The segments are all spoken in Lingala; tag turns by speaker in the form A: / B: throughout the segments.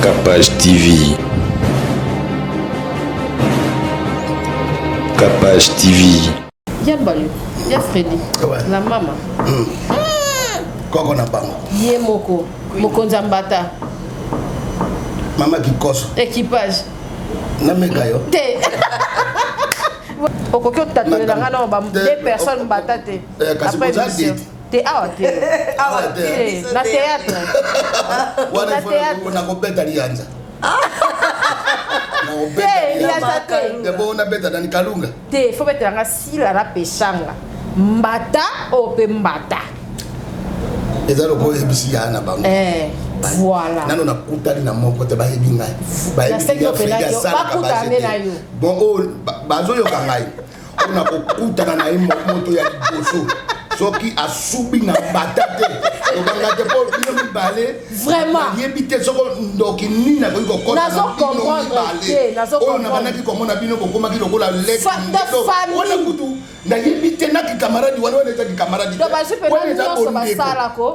A: Capage TV. Capage TV.
B: Yann Balu, Yann Freddy,
C: ouais.
B: La maman.
C: Koko na bango.
B: Yé Moko, Mokonza Mbata.
C: Maman qui cosse.
B: Équipage.
C: Na meka yo.
B: Té. Okoko tatoué na ngana ba deux personnes Mbata té.
C: Après émission.
B: Té awa té. Awa té. Na théâtre.
C: Wana fo na kopeta lianza. Na kopeta. Debo na beta na Kalunga.
B: Té, faut mettre nga sila na peshanga. Mbata ope Mbata.
C: Ezalo ko ebisi yana bango.
B: Voilà.
C: Nano na kutali na moko te ba yebi ngai. Ba yebi ya Afrika sala ka bon o bazo yo kangai. Ona ko kutana na imo moto ya boso. Soki asubi na batate. O banga te po no mi balé.
B: Vraiment.
C: Yebi te soko ndoki ni na ko ko na.
B: Nazo comprendre. Nazo comprendre.
C: O na bana ki komona bino ko koma ki lokola lek.
B: Famille.
C: Ona kutu na yebi te na ki camarade wana wana ki camarade.
B: Do ba super na nyonso ba sala ko.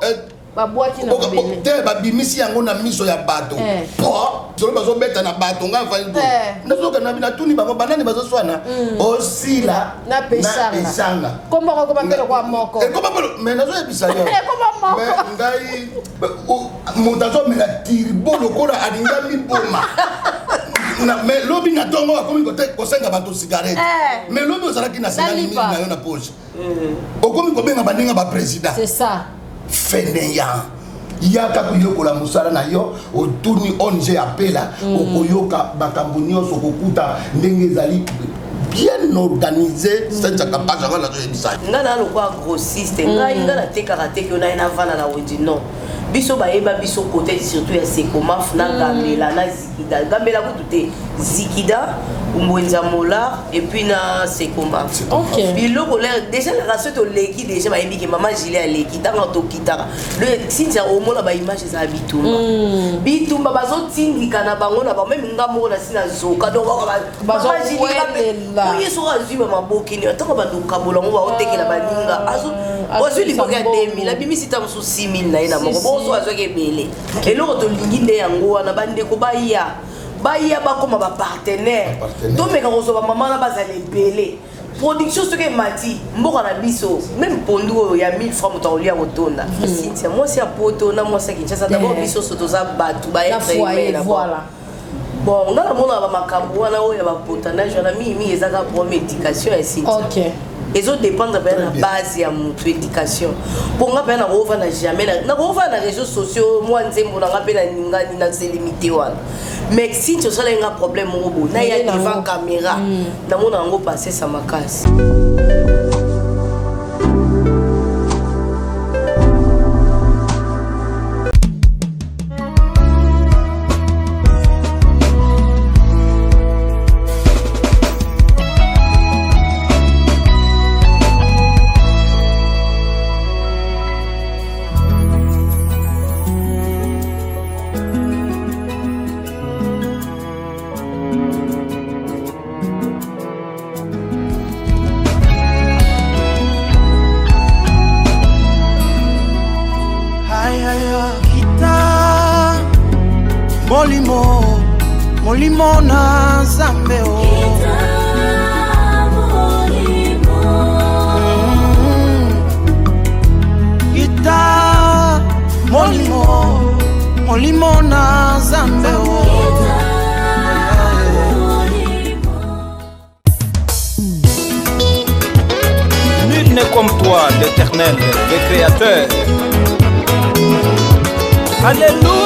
B: Ba boaki na bele.
C: Te ba bimisi yango na miso ya bato. Po, zolo bazo beta na bato nga fa ndo. Nazo kana bina tuni bango banani bazo swana. Osila
B: na pesanga. Komba ko mbelo kwa moko.
C: Komba mais nazo ebisa yo.
B: Komba moko.
C: Mais ngai montazo me la tiribolo kona alinga mi boma. Na mais lobi na tongo akomi ko senga bato cigarette. Mais lobi ozalaki na senga ni na yo na poche. Okomi ko benga bandinga ba président.
B: C'est ça.
C: Fainéant. Yaka kuyokola musala na yo otuni onje apela okoyoka makambo nyonso kokuta ndenge ezali bien organisé c'est ça capable la réalisation
D: ngana lokwa grossiste ngai ngana tekaka teke na ina vana na wodi non biso bayeba biso côté surtout ya Sekomaf na Gambela na Zikida Gambela kutute Zikida Mbwenza Mola et puis na Sekomaf.
B: OK.
D: Biloko déjà la race to leki déjà bayebi ke maman Gilet a leki tanga to kitaka. Le sinja au mona ba image za bitumba. Bitumba bazo tindika na bango na ba même ngamo na sina zoka donc
B: bazo welela.
D: Oui so azima maboki ni ataka ba dukabola ngo ba otekela baninga azo ozo liboka 2000 la bimi sita musu 6000 na ina moko bozo azoke bele. Eloko to lingi nde yango wana bande ko baya bakoma ba partenaire to meka kozo ba mama na bazale belé production ce que mati mboka na biso même pondu ya 1000 francs motolia kotonda Cynthia moi c'est poto na moi c'est Kinshasa d'abord biso soto za batu ba être
B: voilà
D: bon on a mona ba makambo wana o ya ba potanage na mi ezaka pour médication et Cynthia.
B: OK.
D: Et autres dépendent de la base de mon éducation. Pour moi, on va jamais na les réseaux sociaux. Moi, on na c'est limité. Mais si tu as un problème, on a une devant caméra. Na mon ango passer ça ma casse.
E: Molimo na zambe o Gita molimo na zambe o
F: Nul n'est comme toi, l'Éternel, le Créateur. Alléluia.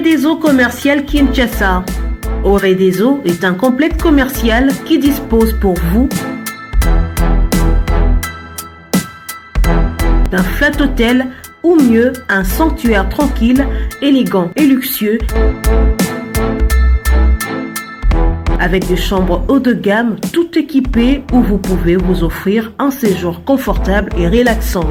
G: Redezo commercial Kinshasa. Redezo est un complexe commercial qui dispose pour vous d'un flat hôtel ou mieux un sanctuaire tranquille, élégant et luxueux avec des chambres haut de gamme tout équipées où vous pouvez vous offrir un séjour confortable et relaxant.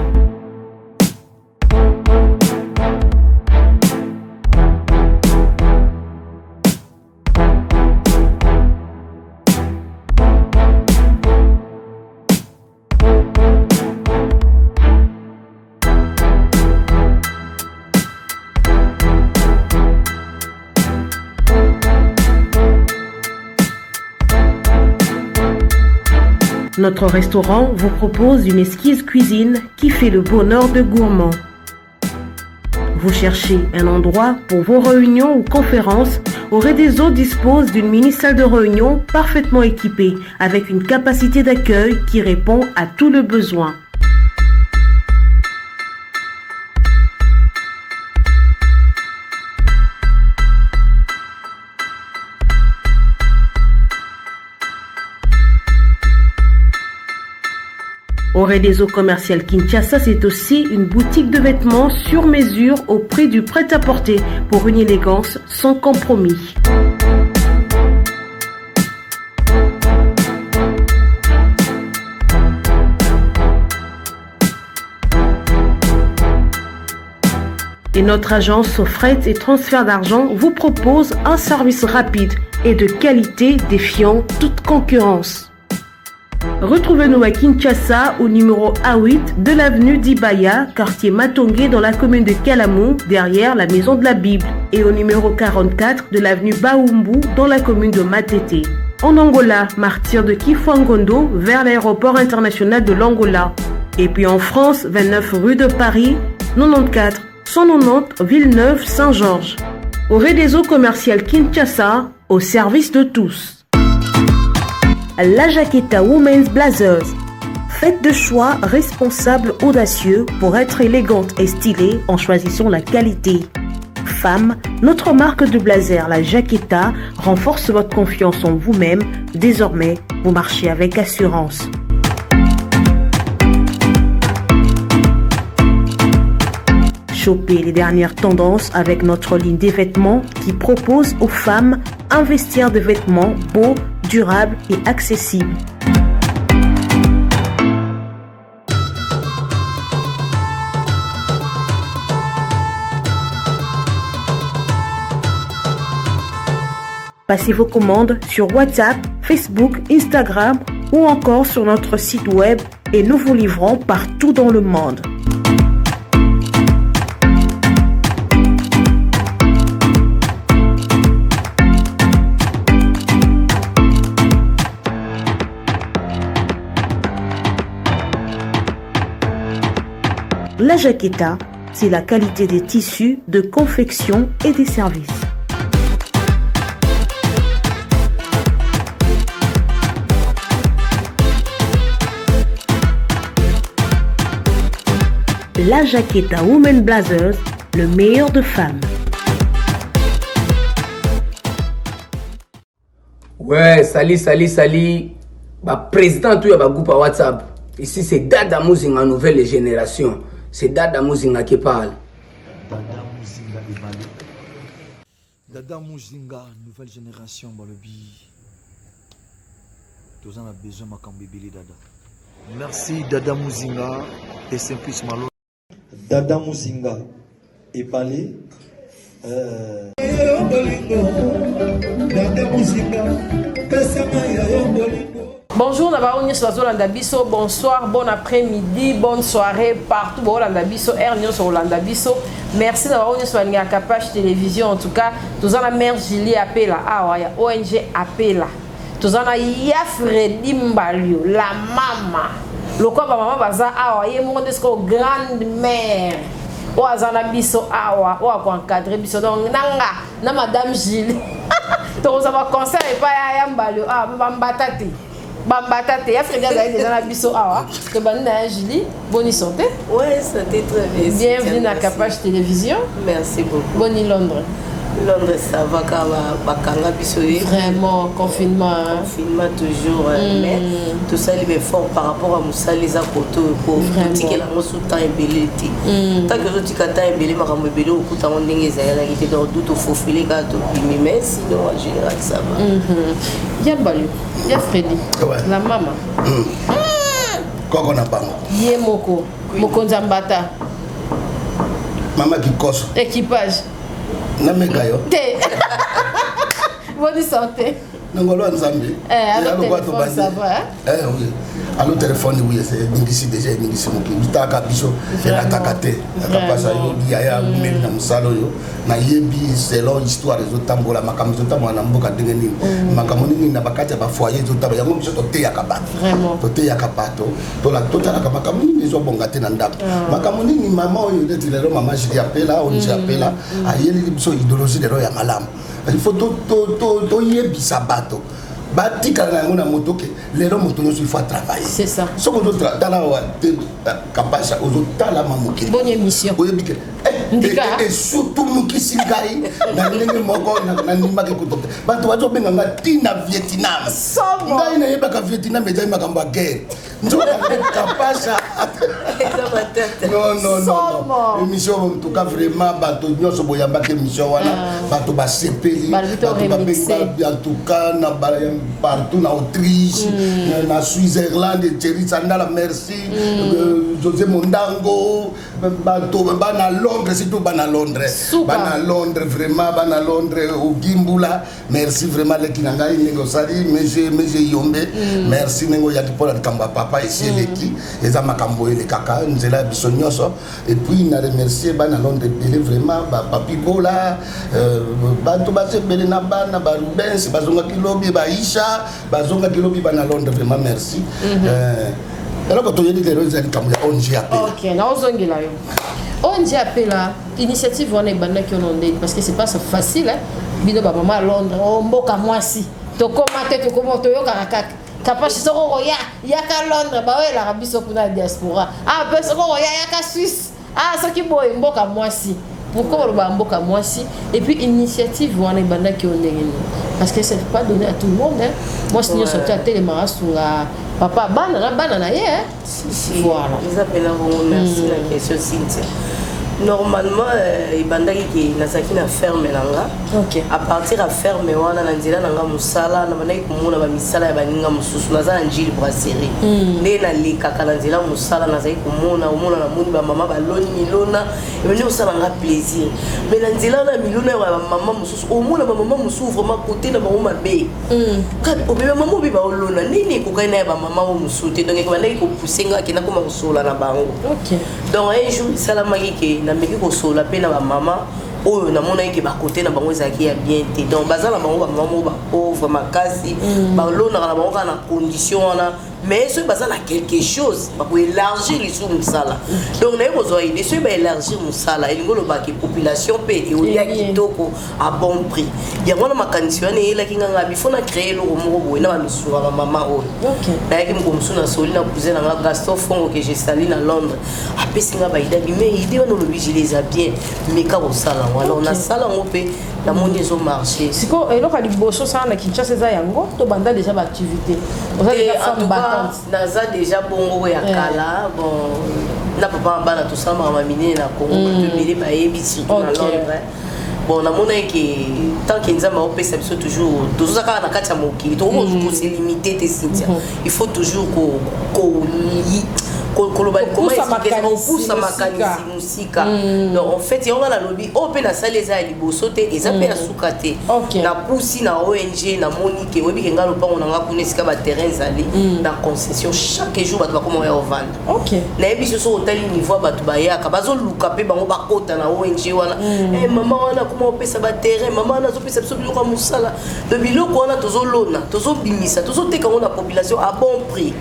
G: Notre restaurant vous propose une exquise cuisine qui fait le bonheur de gourmands. Vous cherchez un endroit pour vos réunions ou conférences? Redezo dispose d'une mini-salle de réunion parfaitement équipée avec une capacité d'accueil qui répond à tous les besoins. Redezo commercial Kinshasa, c'est aussi une boutique de vêtements sur mesure au prix du prêt-à-porter pour une élégance sans compromis. Et notre agence fret et transfert d'argent vous propose un service rapide et de qualité défiant toute concurrence. Retrouvez-nous à Kinshasa au numéro A8 de l'avenue d'Ibaya, quartier Matongé dans la commune de Kalamou, derrière la Maison de la Bible, et au numéro 44 de l'avenue Baoumbu dans la commune de Matete. En Angola, martyr de Kifuangondo vers l'aéroport international de l'Angola. Et puis en France, 29 rue de Paris, 94 190 Villeneuve-Saint-Georges. Redezo commercial Kinshasa, au service de tous. La Jaqueta Women's Blazers. Faites de choix responsables audacieux pour être élégante et stylée en choisissant la qualité. Femme, notre marque de blazer, la Jaqueta, renforce votre confiance en vous-même. Désormais, vous marchez avec assurance. Chopez les dernières tendances avec notre ligne des vêtements qui propose aux femmes un vestiaire de vêtements beau, durable et accessible. Passez vos commandes sur WhatsApp, Facebook, Instagram ou encore sur notre site web et nous vous livrons partout dans le monde. La Jaqueta, c'est la qualité des tissus, de confection et des services. La Jaqueta Women Blazers, le meilleur de femmes.
H: Ouais, salut. Président tout le groupe à WhatsApp. Ici c'est Dada Muzinga nouvelle génération. C'est Dada Muzinga qui parle.
I: Dada Muzinga nouvelle génération balobi. Tous en a besoin makambibili Dada. Merci Dada Muzinga et Simplice Malo.
J: Dada Muzinga et parler. Dada Muzinga.
B: Bonjour, bonsoir, bon après-midi, bonne soirée partout. Merci d'avoir eu sur la Capage Télévision. En tout cas, nous avons la mère Julie Appela, ONG Appela. Nous avons Yafredi Mbalio, la maman. Le quoi, maman, baza awa, y est mon grande mère. O azana biso awa, o a encadré biso donc nanga, na madame Julie. Donc ça va conseil pas ya Mbalio, bambatati. Bambatate, ya frère Gaza déjà na biso awa, que banda Julie, bonne santé.
D: Ouais, santé très bien.
B: Bienvenue à Capage Télévision.
D: Merci beaucoup.
B: Bonne Londres.
D: Londres, ça va quand bakanga biso.
B: Vraiment, confinement.
D: Confinement toujours. Mais tout ça, il est fort par rapport à Moussa, les akoto. Pour que la mousse temps est belé. Tant que je dis que temps est belé, ma rambe belé, au coup, t'as un dingue, ça y a été dans tout au faux filet, mais sinon, en général, ça va.
B: Y'a Balu, y'a Freddy, la maman.
C: Quoi qu'on a pas.
B: Yé Moko, Moko Nzambata.
C: Maman qui cosse.
B: Équipage.
C: Namekayo.
B: Té. Bonne santé.
C: Nangolo Nzambi.
B: Avec téléphone, ça va.
C: Oui. Allo téléphone, oui, c'est Ningisi déjà, Ningisi Moki. Mitaka Biso, c'est la Takate. La Kapasa Yo, Yaya, Mel Namsalo Yo. Na yebi, selon l'histoire des autres tambola, Makamoto Tamana Mboka Dengeni. Makamoni Nabakata, Bafoyer, Zotaba, Yango, Toté Yakabat.
B: Vraiment.
C: Toté Yakapato. Tola Tota Makamoni, ils ont bongate Nanda. Makamoni, ni maman, il est là, maman, je l'ai appelé là, on j'ai appelé là. Ayeli, ils idéologie de Roya Malam. Il faut to yebi sabato. Batika na ngona moto ke lelo moto no il faut travailler.
B: C'est ça.
C: Ce qu'on doit dans wa kapasha ozo tala mamuki.
B: Bonne émission.
C: Oyebi ke et surtout muki singai na ndenge moko na nimba ke kutote. Bantu wazo benga ngatina Vietnam. Ngai na yeba ka Vietnam eza makamba guerre. Nzoka kapasha. Non. Émission en tout cas vraiment bato nyoso boyamba ke émission wana bato ba sepeli bato ba benga en tout cas na partout en Autriche, en Suisse-Irlande, Thierry Sandala, merci, José Mondango, à Londres, c'est tout, à Londres. À Londres, vraiment, à Londres, au Gimbula, merci vraiment, les Kinanga, Negosari, Meje Yombe, merci, Nengo Yatipola, Kamba Papa, ici, les qui, les Amakambo et les Kaka, nous sommes là, Bissonioso, et puis, nous remercié, à Londres, vraiment, Papi Bola, Bantobase, Belenabana, Barubens, Bazonga Kilobi, Baïcha, Bazonga Kilobi, Bana Londres, vraiment, merci. Alors, quand on dit que les ONG appellent.
B: Ok, na ozongi là yo. ONG appelle initiative on est banda qui on dit parce que c'est pas facile hein. Bino ba maman à Londres, on mboka mwasi. To commenter to comment to yo kaka. Kapashi soko ya ka Londres ba ouais la biso kuna diaspora. Ah pe soko ya ka Suisse. Ah ça qui boy mboka mwasi. Pourquoi on va mboka mwasi et puis initiative on est banda qui on est parce que c'est pas donné à tout le monde hein. Moi je suis sorti à télémara sur la papa banana yeah.
D: Si. Voilà. Ils appellent merci la question Cynthia. Normalement ibandaki ki nazaki na ferme nanga.
B: OK.
D: À partir à ferme wana na nzela nanga musala na bandaki komona ba misala ya baninga mususu naza njili brasserie. Ne na likaka na nzela musala nazaki komona na moni ba mama baloni milona ebeni osala nga plaisir. Mais na nzela na milona ya mama mususu omona ba mama mususu vraiment côté na ba mabe. Quand obebe mama obi ba olona nini ko kaina ya ba mama o mususu te donc bandaki ko pousser nga kena ko masola na bango.
B: OK.
D: Donc un jour sala maki na meki ko sola pe na ba mama oyo na mona yeke ba côté na bango ezaki ya bien te donc bazala bango ba mama ba pauvre makasi ba lona na bango na condition wana mais ceux bazala quelque chose ba ko élargir les sous musala donc na yebo zo idée ceux ba élargir musala elingo lo ba ki population pe e olia kitoko à bon prix ya mona makanisi wana ela kinga bifo na créer lo moko boye na ba misura ba mama oyo
B: OK
D: na yeke mo musuna soli na cousin na Gaston Fongo que j'ai sali na Londres apesi nga ba idée mais idée on le vigile za bien mais ka au sala voilà on a sala on peut la monde ils ont marché
B: siko eloko liboso ça na Kinshasa za yango to banda déjà ba activité on a déjà femme battante
D: naza déjà bongo ya kala bon na papa bana tout ça mama mine na Congo to bele ba yebi surtout na Londres bon na mona que tant que nzamba opesa biso toujours toujours ka na kati ya mokili to ko se limiter te Cynthia il faut toujours ko comment expliquer on pousse à makanisi musika donc en fait yonga na lobby open na salle za liboso te eza pe na sukate na pousi na ONG na monique webi kenga lo pango na kuna sika ba terrain zali na concession chaque jour ba comment ya vendre
B: OK
D: na yebi so hôtel niveau ba tubaya ka bazo luka pe bango ba kota na ONG wana mama wana comment opesa ba terrain mama wana zo pesa biso biloko musala de biloko wana tozo lona tozo bimisa tozo teka na population à bon prix.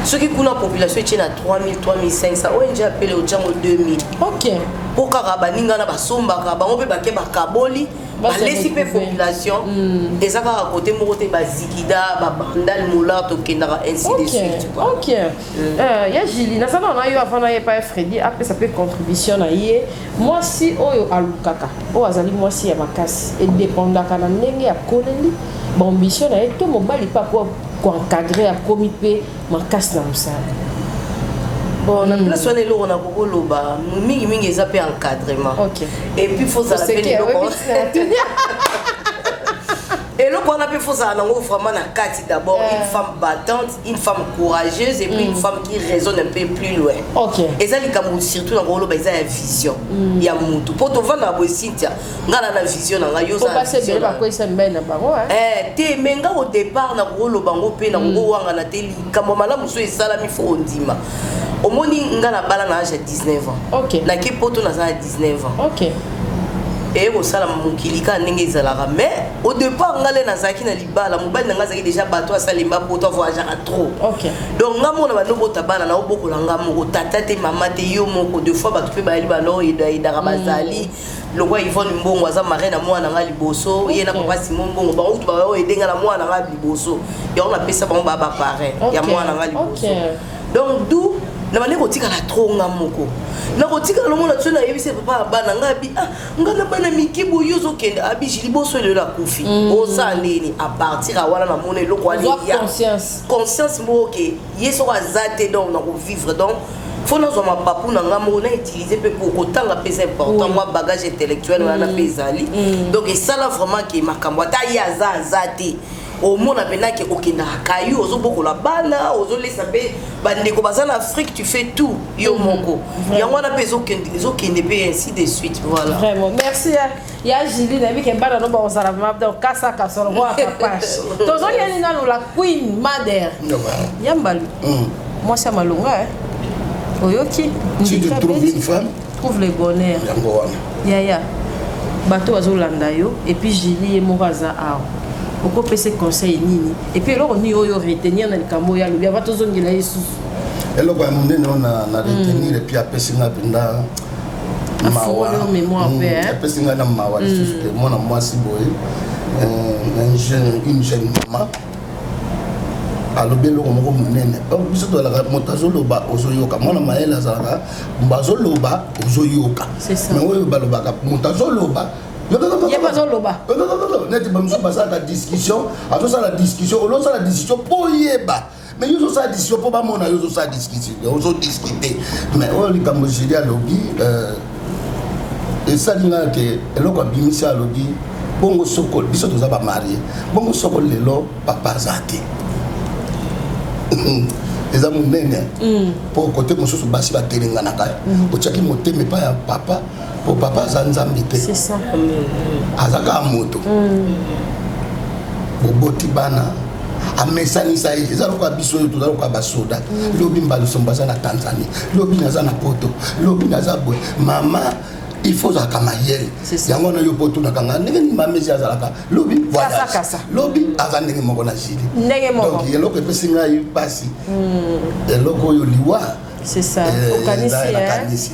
D: Ce qui coule la population est à 3000, 3500. ONG appelle au Django 2000.
B: OK.
D: Pour Karabaninga na basomba, on peut baquer bakaboli. balesi pe population eza kaka côté moko te bazikida babandal mola tokendaka ainsi de suite.
B: Ok. Ya Julie nasala na yo avant na ye pa Freddy après ça peut contribution na ye moi si oyo alukaka o azali moi si ya makasi et dépendaka na ndenge ya koleli bon ambition na ye to mobali pa ko encadrer a comité makasi na musala.
D: Bon, la place où on est là, on a beaucoup de loba. Mingi ça peut encadrement.
B: Ok.
D: Et puis faut ça la peine et là, on a fait ça vraiment na carte d'abord une femme battante, une femme courageuse et puis une femme qui raisonne un peu plus loin.
B: Ok.
D: Et ça les Cameroun surtout dans le ils ont une vision. Il y a mutu. Pour te vendre la Cynthia, ngala na vision na yo ça.
B: Faut passer bien ba ko semaine na bango
D: te menga au départ na ko bango pe na ko wanga na teli kama malamu so esala mi fo ondima. Au moins ngala bala na âge de 19 ans.
B: Ok.
D: Na ki poto na ça 19 ans.
B: Ok.
D: Et au sala mukilika ndenge ezalaka mais au départ ngale na zaki na libala mobali na ngazaki déjà bato asalimba poto voyager trop.
B: OK.
D: Donc ngamo na banoko tabana na oboko langa moko tata te mama te yo moko deux fois bato pe ba liba lo ida rabazali le roi Yvonne Mbongo aza marraine na mwana nga liboso ye na papa Simon Mbongo ba utu ba o edenga na mwana nga liboso ya on appelle ça ba parrain ya mwana nga liboso. Donc d'où na bane kotika la trop ngamoko na kotika lo mona tsona yebise papa bana ngabi ngana bana mikibu yozo kende abi jiliboso le la kufi o sa ndeni a partir a wana na mona eloko ali ya conscience mo ke yeso azate donc na ko vivre donc faut nous ma papu na ngamo na utiliser pe pour kotanga pesa important moi bagage intellectuel wana pezali donc et ça là vraiment que makambo ta yaza azate au monde appena que okenda kayu ozo boko la bana ozo laisser pe bandeko bazana Afrique tu fais tout yo moko yango na peso kende pe ainsi de suite voilà
B: vraiment merci ya Julie na bike bana no ba osara mabda kasa kasoro wa kapash tozo yani na la queen mother yambali moi ça malonga oyoki
C: si tu trouves une femme
B: trouve le bonheur ya bato bazolanda yo et puis Julie et Moraza a pourquoi penser conseil nini et puis alors on y retenir dans le camo ya le va tous ngila yesu
C: elo kwa munene na retenir et puis après singa pinda
B: mawa mémoire père
C: après singa na mawa juste moi na moi si boy une jeune maman alobelo ko munene biso to la motazoloba ozoyoka mona maela zaka mbazoloba ozoyoka mais oyo balobaka motazoloba non. Net pas ça la discussion. Alors ça la discussion. On ça la discussion pour yeba. Mais yo ça la discussion pour pas mon yo ça discussion. On so discuter. Mais on li comme je dis à lobby et ça dit là que eloko bimisa lobby bongo sokol biso to za ba marié. Bongo sokol lelo papa zate. Les amis pour côté mon sous basi ba telinga na kaya. O chaki moteme pa ya papa. Pour papa Zanzambite.
B: C'est ça.
C: Azaka moto. Boboti bana. Amesani sa ezalo kwa biso to zalo kwa basoda. Lobi mbalo sombaza na Tanzanie. Lobi naza na poto. Lobi naza boy. Mama il faut za kama yel. Yango na yo poto na kanga ndenge ni mamezi azalaka. Lobi voilà. Lobi azandenge moko na jili.
B: Ndenge moko.
C: Donc yelo ke pesinga yi pasi. Eloko yo liwa.
B: C'est ça. Organisi.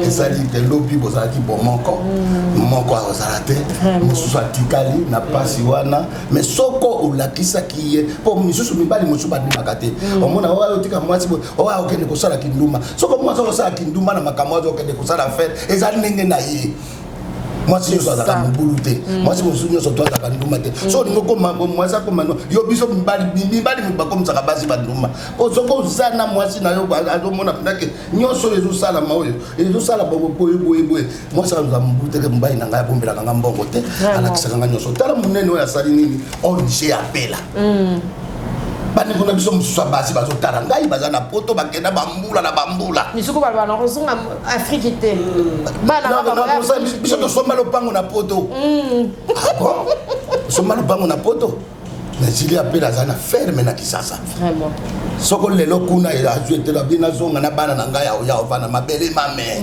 C: Et ça dit que l'obi bozaki bon moko azalate mususu atikali na pasi wana mais soko olakisa kiye po misusu mibali mususu badimaka te omona oyo tika mwasi oyo okende kosala kinduma soko mwasi osala kinduma na makamwazo okende kosala fête ezali ndenge na ye moi si je suis à la mobilité moi si je suis surtout à la bandumate so ni ngoko moi ça comme yo biso mbali mba comme ça basi banduma o soko zana moi si na yo azomona pendake nyoso les sala maoyo les sala bobo boye moi ça nous a mobilité que mbai na ngaya bombela nga mbongo te ala kisaka nga nyoso tala munene oya sali nini on j'ai appela bani kona biso mususu basi bazotala ngai bazana poto bakenda bambula na bambula
B: misuko balwa na kozonga Afrique te bana
C: baba biso to soma lopango na poto bon soma lopango na poto mais Julie appela zana ferme na kisasa
B: vraiment
C: soko lelo kuna ila azuete la bina zonga na bana na ngai ya ovana mabele mame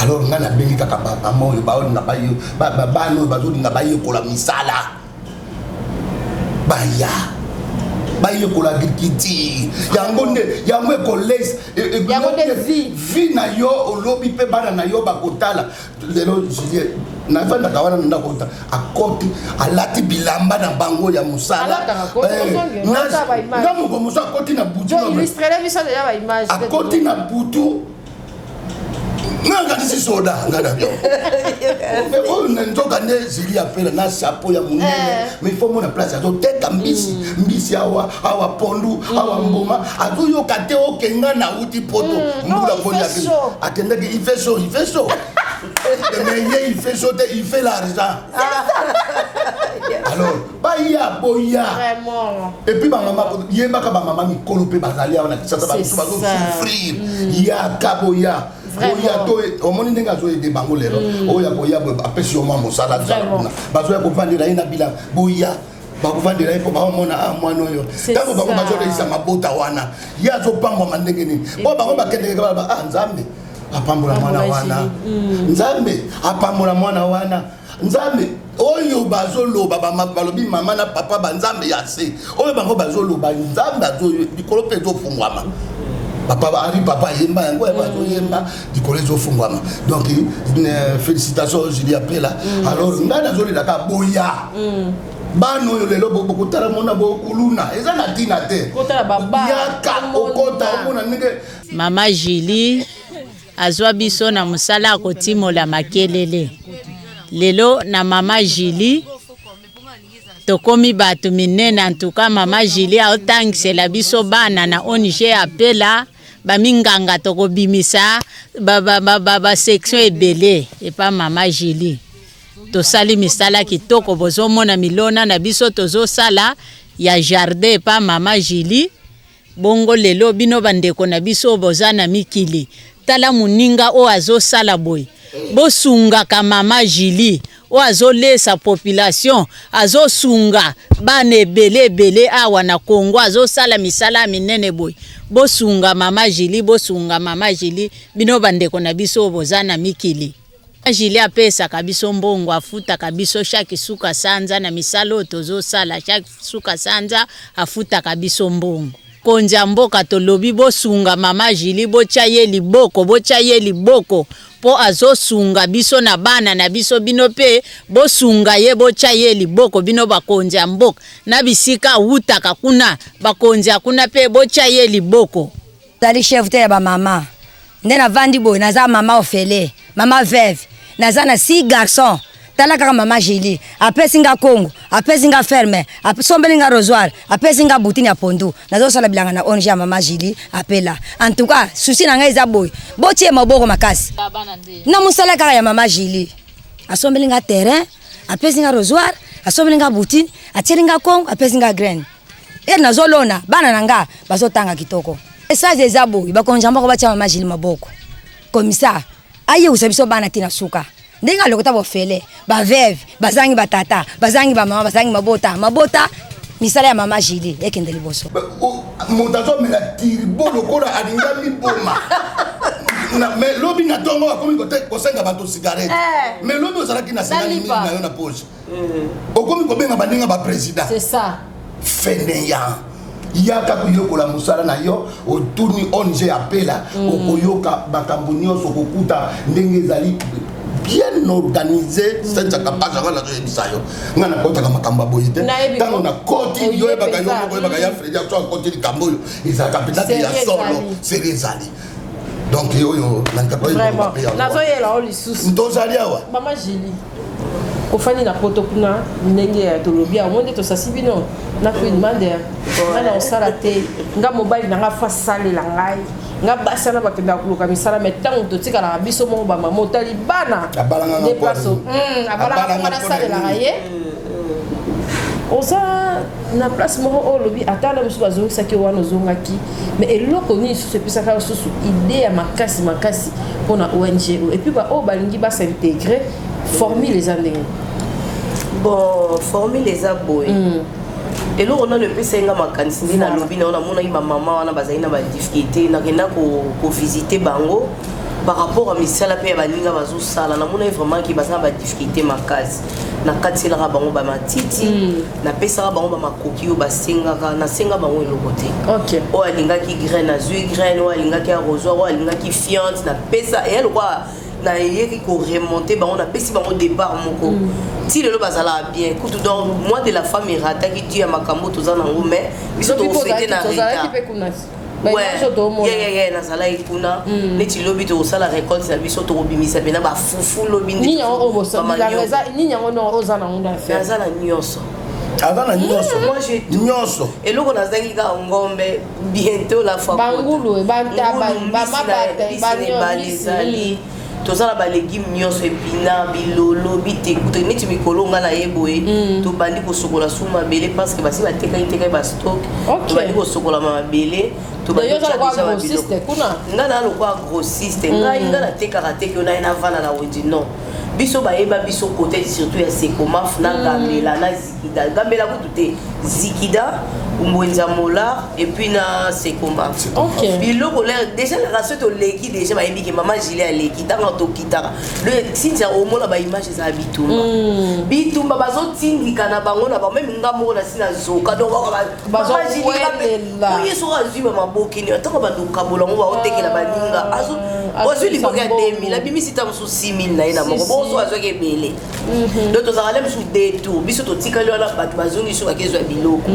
C: alors ngana bengi kaka baba moyo bawo na bayo bano bazodi na bayo kola misala baya baye ko l'agriculture yango collège
B: yango de
C: vie na yo olobi pe bana na yo bakotala lelo Julien na vanda kawana na kota akoti alati bilamba na bango ya musala na mo komosa akoti na butu akoti na butu nanga disi soda ngada bio mais on ntoka ne zili apela na chapeau ya munene mais faut mon place azo teka mbisi awa pondu awa mboma azo yo kate o kenga na uti poto mbula poni akili atenda que il fait chaud mais il fait chaud il fait l'argent alors baya boya
B: vraiment
C: et puis maman yemba ka maman mi kolope bazali ona tsata ba souffrir ya kaboya boya to omoni ndenga zo de bango lero oya boya apesi yo mama sala tsana bazo ya kovandira ina bila boya bakuvandira ipo baomona mwana oyo tango bango bazolekisa mabota wana ya azopangwa mandenge nini bo bango bakendeke ba nzambe apambola mwana wana nzambe apambola mwana wana nzambe oyo bazoloba balobi mama na papa banzambe ya se oyo bango bazoloba nzambe azo dikolo pe ezofungwama papa yemba yango yemba dikolo ezofungwama donc félicitations Julie Apela alors nga nazolela ka boya bano oyo lelo bokotala mona bokuluna eza na tina te yaka okota omona ndenge
K: mama Julie azwa biso na musala akotimola makelele lelo na mama Julie tokomi batu minene antuka mama Julie aotangisela biso bana na ONG Apela baminganga tokobimisa ba section ebele epa mama Julie tosali misala kitoko bozomona milona na biso tozosala ya jardin epa mama Julie bongo lelo bino bandeko na biso bozana mikili tala muninga o azosala boy bosunga ka mama Julie o azolesa population azosunga bana ebele awa na Kongo azosala misala minene boy bosunga mama Julie bino bandeko na biso bozana mikili Julie apesa kabiso mbongo afuta kabiso chaque suka sanza na misalo tozosala chaque suka sanza afuta kabiso mbongo konja mboka tolobi bosunga mama Julie bocha ye liboko po azosunga biso na bana na biso bino pe bosunga ye bocha ye liboko bino bakonja mboka na bisika utaka kuna bakonja kuna pe bocha ye liboko
L: tali chef te ba mama ndena vandi boy naza mama ofele mama veuve naza na 6 garçons tala kaka mama Julie apesinga Kongo apesinga ferme apesombelinga rosoir apesinga butini ya pondu nazosala bilanga na ONG ya mama Julie Apela en tout cas souci na ngai eza boy botie maboko makasi na musala kaka ya mama Julie asombelinga terrain apesinga rosoir asombelinga butini atielinga Kongo apesinga grain nazolona bana nanga bazotanga kitoko esa eza boy bakonja mboko batia mama Julie maboko komisa aye usabiso bana tina suka ndenga lokota bofele ba veuve bazangi batata bazangi ba mama bazangi mabota misala ya mama Julie ekendeli boso
C: motazo mela tiribo lokola alinga miboma na mais lobi na tongo akomi ko senga bato cigarette mais lobi ozalaki na 50 000 na yo na poche okomi ko benga baninga ba président
B: c'est ça
C: feneyant yaka kuyokola musala na yo otuni ONG Apela okoyoka bakambo nyonso kokuta ndenge ezali bien organisé c'est ça capable de la révision ngana kota kama kamba boyite tango na koti yo ebaka ya Fred ya to koti kamboyo isa kapitate ya solo serezali donc yo na kapitate
B: vraiment nazoyela olisusu
C: ndozali awa
B: mama Julie ofani na poto kuna ndenge ya tolobia monde to sasibino na ko demander ngana osala te nga mobile na nga fa sale la ngai nga basana bakenda kuluka misala metango totika na biso mo ba mama otali bana de paso abalanga na sale la ngaye oza na place mo olobi atala musu bazongisa ki wana ozongaki mais eloko ni susu episaka susu idée ya makasi pona ONG et puis ba o balingi ba s'intégrer former les andeng
D: bon former les aboy et là on a le pesenga makanisi na lobi na mona ima mama wana bazali na ba difficulté na kenda ko visiter bango par rapport à misala pe baninga bazosala na mona vraiment ki bazana ba difficulté makasi na katielaka bango bamatiti napesaka bango bamakoki oyo basengaka nasenga bango eloko te oyo alingaki graine azwi graine oyo alingaki arrosoir oyo alingaki fiante napesa eya lokwa nayeki koremonte bango napesi bango départ moko ti lelo bazalaka bien kutu donc moi de la femme erataki tu ya makambo toza nango mais biso tokofete na retard nazalaki kuna neti lobi tokosala récolte na biso tokobimisa mpena bafufu lobi naza na nyonso
C: aza na nyonso
D: eloko nazalaki kaka ngombe bientôt la fois ezali tozala balégume nyonso epina bilolo bitekuta neti mikolo nga na ye boye tobandi kosokola su mabele parce que basi batekaki bastock tobandi kosokola mabele nga na lokwa grossiste ngai nga natekaka teke yo naye navanda na wendi non biso bayeba biso côté surtout ya Secomaf na Gambela na Zikida Gambela kutu te Zikida Umwenza Mola et puis na Secomaf biloko l'air déjà la race to leki déjà bayebi ke maman Gilet a leki tanga to kitaka le sinja omona ba image za bitumba bazo tindika na bango na ba même ngamo na sina zoka donc bazo Gilet oye so azwi maboki ni atanga banduka bolongo ba otekela baninga azo ozwi liboka 2000 abimisi ta musu 6000 na ina moko bozo azwaki ebele donc tozala musu détour biso totikali wana bato bazongi so bakezwa biloko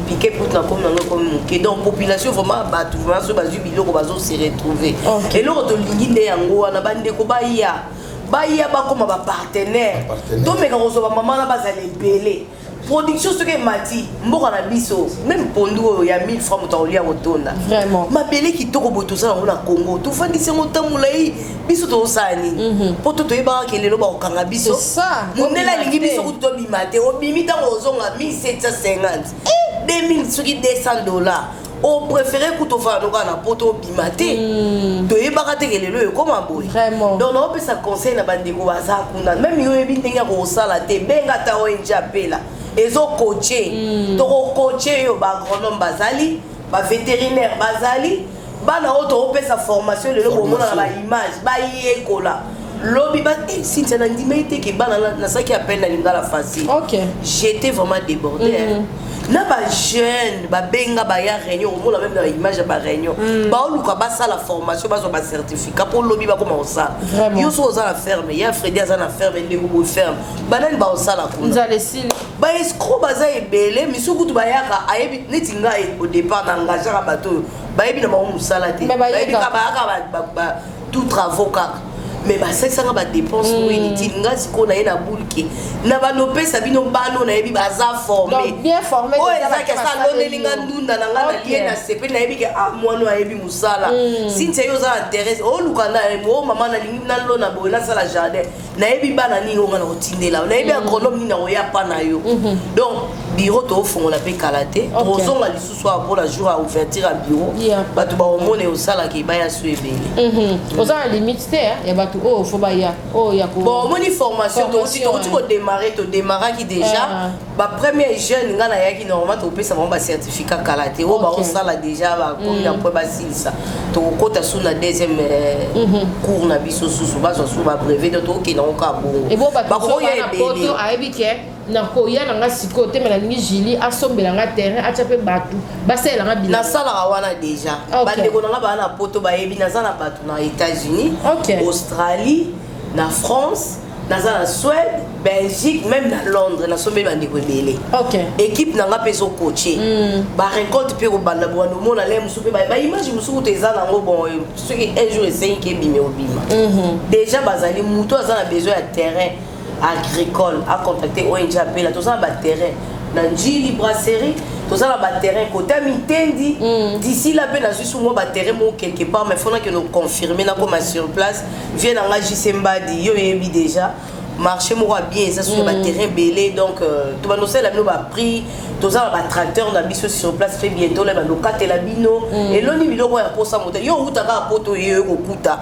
D: piqué pour na comme nango comme moke donc population vraiment bato vraiment so bazwi biloko bazo se retrouver et loko tolingi nde yango wana bandeko baya bakoma ba partenaire to meka kozoba mama na bazala ebele production ce que mati mboka na biso même pondu ya 1000 francs motaolia otonda vraiment mabele kitoko boto ça na Congo to fandisi ngotamula yi biso to sani poto to yeba ke lelo ba okanga biso monela lingi biso kuto bimate obimi tango ozonga 1750 2000 soki $200 o préféré kuto fa no kana poto bimate to yeba ka te ke lelo ko maboy donc on peut ça conseil na bandeko baza kuna même yo yebi ndenga ko sala te benga ta ONG apela ezo coacher toko coacher yo ba agronome bazali ba vétérinaire bazali bana auto opesa formation le bomona na image ba yekola lobi ba Cynthia na ndimete ke bana na saki appel na lingala facile j'étais vraiment débordé na ba jeune ba benga ba ya réunion omona même dans image ba réunion ba oluka ba sala formation ba zo ba certificat pour lobi ba koma osala yo so za la ferme ya Freddy za na ferme ndeko bo ferme banani ba osala kuna nzale sili ba escroc baza ebele misuku tu bayaka ayebi neti ngai au départ na engagera bato bayebi na ba musala te bayebi ka ba tout travaux kaka mais ba sanga ba dépense inutile ngasi ko na yena bulke na ba no pesa bino bano na yebi baza formé
B: bien formé
D: o eza ke sa lo nelinga ndunda na ngana liena sepe na yebi ke mwana ayebi musala Cynthia yo za intérêt o lukana mo mama na lingi na lo na bo na sala jardin na yebi bana ni ngo na otindela na yebi agronome ni na oya pa na yo donc bureau to fongola pe kalaté ozonga lisusu pour la jour à ouverture à bureau bato ba omone osala ke baya su ebele
B: oza limite te ya bato oh faut ba ya oh ya ko
D: bon moni formation to aussi to démarrer qui déjà ba premier jeune ngana yaki normalement to pesa ba certificat kalaté o ba osala déjà ba comme na po ba silsa to kota sous la deuxième cours na biso sous ba so ba brevet to ki na ka bo
B: et bon ba ko ya na poto aibike na koya na nga siko te mela ningi Julie asombela nga terrain achape batu basela nga bila
D: na sala wana déjà bandeko na nga ba na poto ba yebi na zana batu na États-Unis Australie na France na zana Suède Belgique même na Londres na sombela bandeko ebele équipe na nga peso coacher ba récolte pe ko banda bo no mona le musu pe ba image musu te zana ngo bon ce qui un jour essayer ke bimé obima déjà bazali muto azana besoin ya terrain agricole a contacté ONG appela tout ça ba terrain na Njili brasserie tout ça là ba terrain côté Mitendi d'ici là ben na juste moi ba terrain mo quelque part mais faut que nous confirmer na comme sur place vient na Jisembadi yo yebi déjà marché mo bien ça sur ba terrain belé donc tout va nous c'est là nous ba prix tout ça ba tracteur na biso sur place fait bientôt là ba lokate la bino et loni biloko ya posa moto yo utaka poto yo ko kuta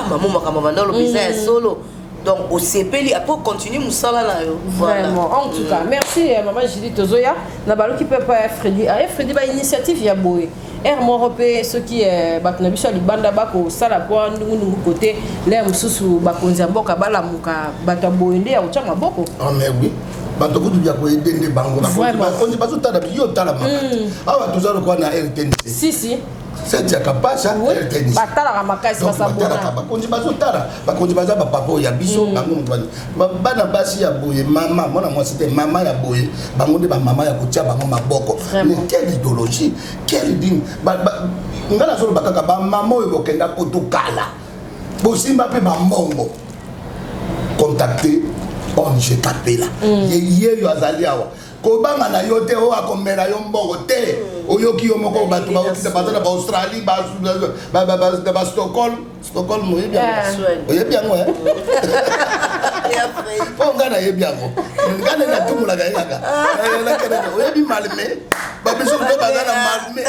D: maman makama vandalo business solo donc au CP après continuer musala na yo
B: vraiment en tout cas merci maman Julie Tozoya na balo qui peut pas Freddy ba initiative ya boye mo repé ce qui est batna biso libanda bako sala kwa ndungu côté les mususu bakonzi mboka bala muka bato boende ya uchama boko
C: mais oui bato kutu bia ko edende bango bakonzi bazotala biyo tala maka awa tozalo kwa na RTNC
B: si
C: c'est capacité RTNC
B: batala makasi basabona
C: bakonzi bazotala bakonzi baza papa ya biso bango mutwani bana basi ya boye mama mona moi c'était mama ya boye bango nde ba mama ya kotia bango maboko mais quelle idéologie quelle digne ngala solo bakaka ba mama oyo bokenda kotokala bosimba pe ba mbongo contacter ONG Kapela ye yo azali awa kobanga na yo te o akomela yo mbongo te oyoki yo moko bato baokita bazana ba Australie ba Stockholm oyebi yango po ngana yebi yango ngana na tumulaga yaka oyebi Malmé babiso ndo bazana Malmé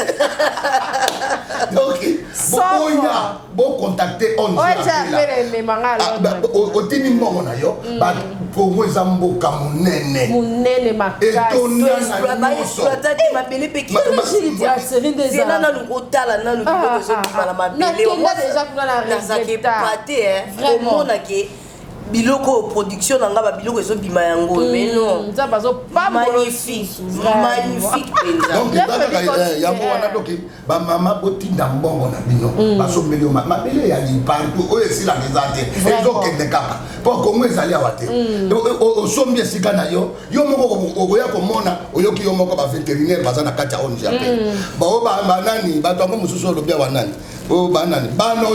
C: donc bon contacter ONG Kapela otini mbongo na yo ba Congo eza mboka munene
B: makasi
D: biloko production nanga ba biloko ezo bima yango mais non
B: ça bazo pas
D: magnifique
C: donc yango wana doki ba mama botinda mbongo na bino baso melio mabele ya li partout o esila ngezate ezo kende kaka po Kongo ezali awate o sombi esika na yo moko oya komona oyoki yo moko ba vétérinaire bazana kati ya ONG ape ba o ba nani ba to mususu lobia wanani o banani bano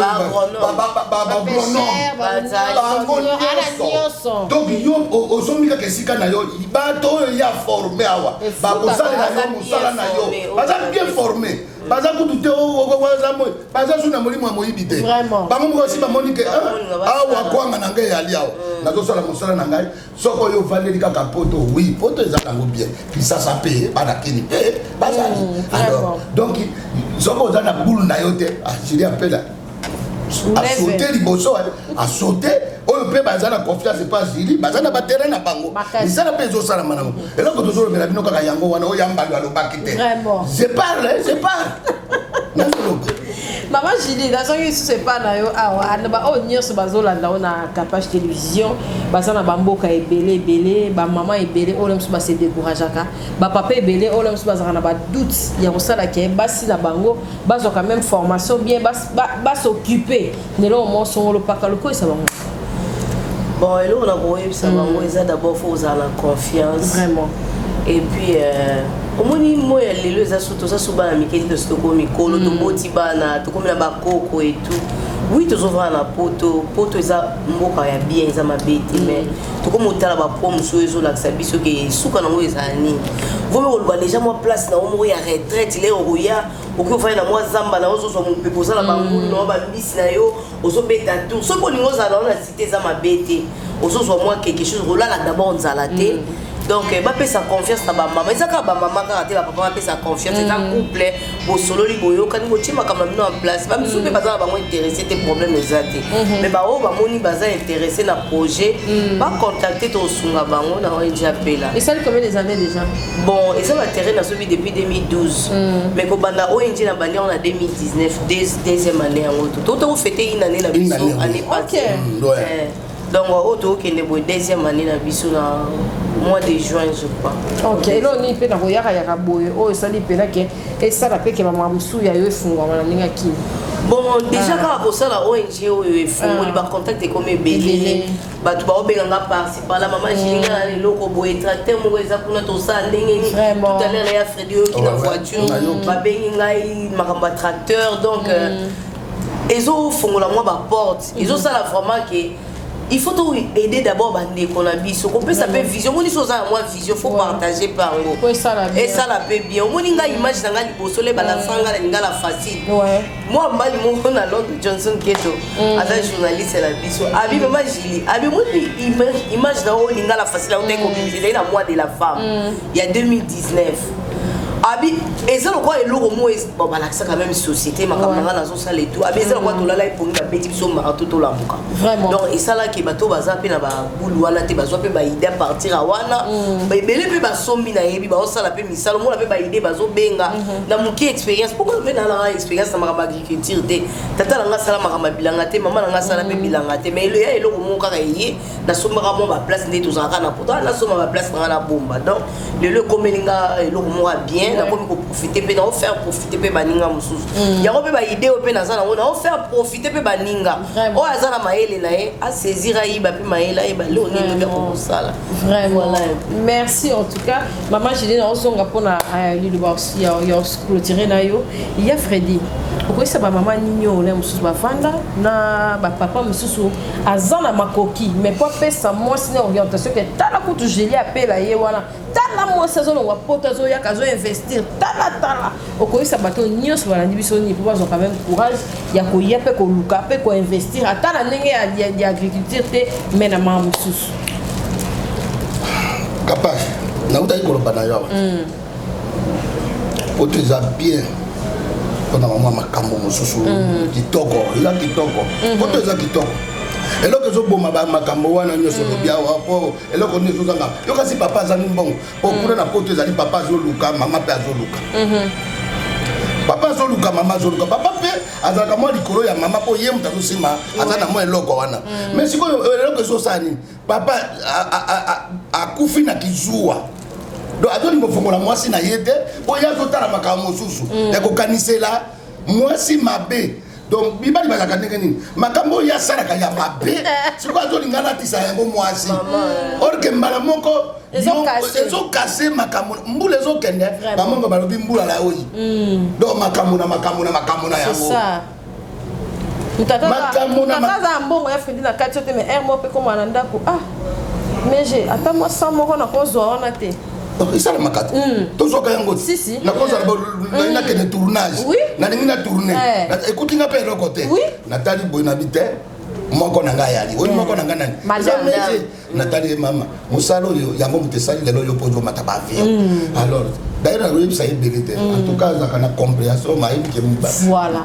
C: donc yo osomika kesika na yo bato ya formé awa ba kosala na yo musala na yo baza bien formé baza kutute baza suna molimo moyibi te bango mo si ba monike awa kwanga na ngai ali awa nazosala musala na ngai soko yo valeri kaka poto oui poto ezaka ngo bien kisasa pe bana kini pe bazali alors donc soko za na boule na yo te Julie appelle a sauté liboso a sauté oyo pe bazana confiance pas Julie bazana ba terrain na bango isala pe zo sala manango eloko tozolo bela bino kaka yango wana oyo yamba lo bakite je parle
B: Maman Julie, dans ce se pas na yo awa ba o nyos bazolanda na Kapage télévision bazana bamboka ebele ba maman ebele o lem ba se décourageaka ba papa ebele o lem bazana na ba doute ya kosala ke basi na bango bazo quand même formation bien bas s'occuper ne lo mo son lo pakalo ko ça bango
D: bon et là on a voulu ça bango ça d'abord faut avoir la confiance
B: vraiment
D: et puis omoni moya lelo eza surtout ça suba na mikeli de stoko mikolo to boti bana to komela bakoko et tout oui to zova na poto eza mboka ya bien eza mabeti mais to komotala ba pomme so ezo la biso ke suka na mo eza ni vome ko déjà moi place na omo ya retraite le oya okofa na moi zamba na ozo so mo pepo sala bangu no ba mbisi na yo ozo beta tout so ko lingo za na cité eza mabeti ozo so moi quelque chose rolala d'abord nzala te. Donc, bah sa confiance à maman. Mais ça quand maman quand la papa sa confiance, c'est un couple. Au solo liboyo quand nous tu m'as quand même mis en place. Bah nous sommes pas dans bah intéressé tes problèmes exacts. Mais bah oh bah moni bah intéressé dans projet. Bah contacter ton sunga bango na ONG Kapela.
B: Et ça combien des années déjà?
D: Bon, et ça va terrain dans celui depuis 2012. Mais quand banda ONG na bandi on a 2019 deuxième année en auto. Tout on fêté une année la biso année passée. Donc auto qui est le deuxième année la biso na mois de juin je crois.
B: OK, et là on y peut na koyaka ya kaboye o esali pena ke et ça la pe ke mama musu ya yo efungwa na ninga ki.
D: Bon déjà quand pour ça la ONG o efungwa li ba contacter comme belé ba tu ba obenganga parti par la maman jinga le loko boye tracteur mo eza kuna to sa ndenge ni tout à l'heure ya Fredio qui na voiture ba benga i makamba tracteur donc ezo fungola moi ba porte ezo ça la vraiment que il faut aider d'abord bande qu'on a biso qu'on peut s'appeler vision on dit chose à moi vision faut partager par eux et ça la paix bien on dit image dans liboso les balasanga la facile moi mali mon na Londres Johnson Keto as journaliste la biso abi maman Julie abi moi image dans on la facile on est communiqué dans mois de la femme il y a 2019 abi eza lokwa eloko mo bon balakisa quand même société makamanga nazo sala et tout abi eza lokwa tolala epongi ba beti biso marato to lambuka donc esala ki bato baza pe na ba bulu wana te bazwa pe ba idée partir a wana ba ibele pe ba sombi na yebi ba osala pe misalo mo na pe ba idée bazo benga na muki expérience pourquoi pe na la expérience na makamba agriculture te tata nga sala makamba bilanga te maman nga sala pe bilanga te mais le ya eloko mo kaka yé na somba mo ba place ndé tozaka na pourtant na somba ba place na bomba donc le komelinga eloko mo bien na komi ko profiter pe na faire profiter pe baninga mususu ya ko pe ba idée pe na zana na faire profiter pe baninga o azana maele na e a saisir aiba pe maele aiba le on est bien pour ça
B: vraiment merci en tout cas maman Julie na ozonga pona lilo ba aussi ya clôturer na yo il y a Freddy pourquoi ça ba maman ninyo na mususu ba vanda na ba papa mususu azana makoki mais pas pesa moi c'est orientation que tala ko Julie appelle ye wana tala moi saison on va poto ya kazo investir tala okoyisa bato nyonso balandi biso ni pour avoir quand même courage ya koya pe ko luka pe ko investir ata na ndenge ya agriculture te mais na mamu susu
C: capable na uta ikoloba na yo poto za bien pona mama makambo mosusu kitoko ila kitoko poto za kitoko eloko ezoboma makambo wana nyonso lobia wapo eloko nini ezozanga yo kasi papa azali mbongo po kuna na poto ezali papa azoluka mama pe azoluka papa azoluka mama azoluka papa pe azalaka mwa likolo ya mama po ye mutu azosima aza na mwa eloko wana mais sikoyo eloko ezosala nini papa akufi na kizuwa donc azolinga kofongola mwasi na ye te po ye azotala makambo mosusu ekokanisela mwasi mabe donc bibali bazaka ndenge nini makambo ya salaka ya mabe siko azolinga natisa yango mwasi orke mbala moko ezokase makambo mbula ezokende bamongo balobi mbula la oyi donc makambo na yango
B: mutakaza mbongo ya Freddy na kati yote mais mo pe koma na ndako mais j'ai ata moi sans moko na kozwa wana te
C: isala makati tozoka yango na koza na kene tournage na ningi na tourner écoute nga pe eloko te natali boy na bite moko na ngai ali oyi moko na ngai nani natali mama musalo yo yango mutesali lelo yo pojo mataba avion alors d'ailleurs na ça ébélité en tout cas ça na compréhension ma yebi ke mba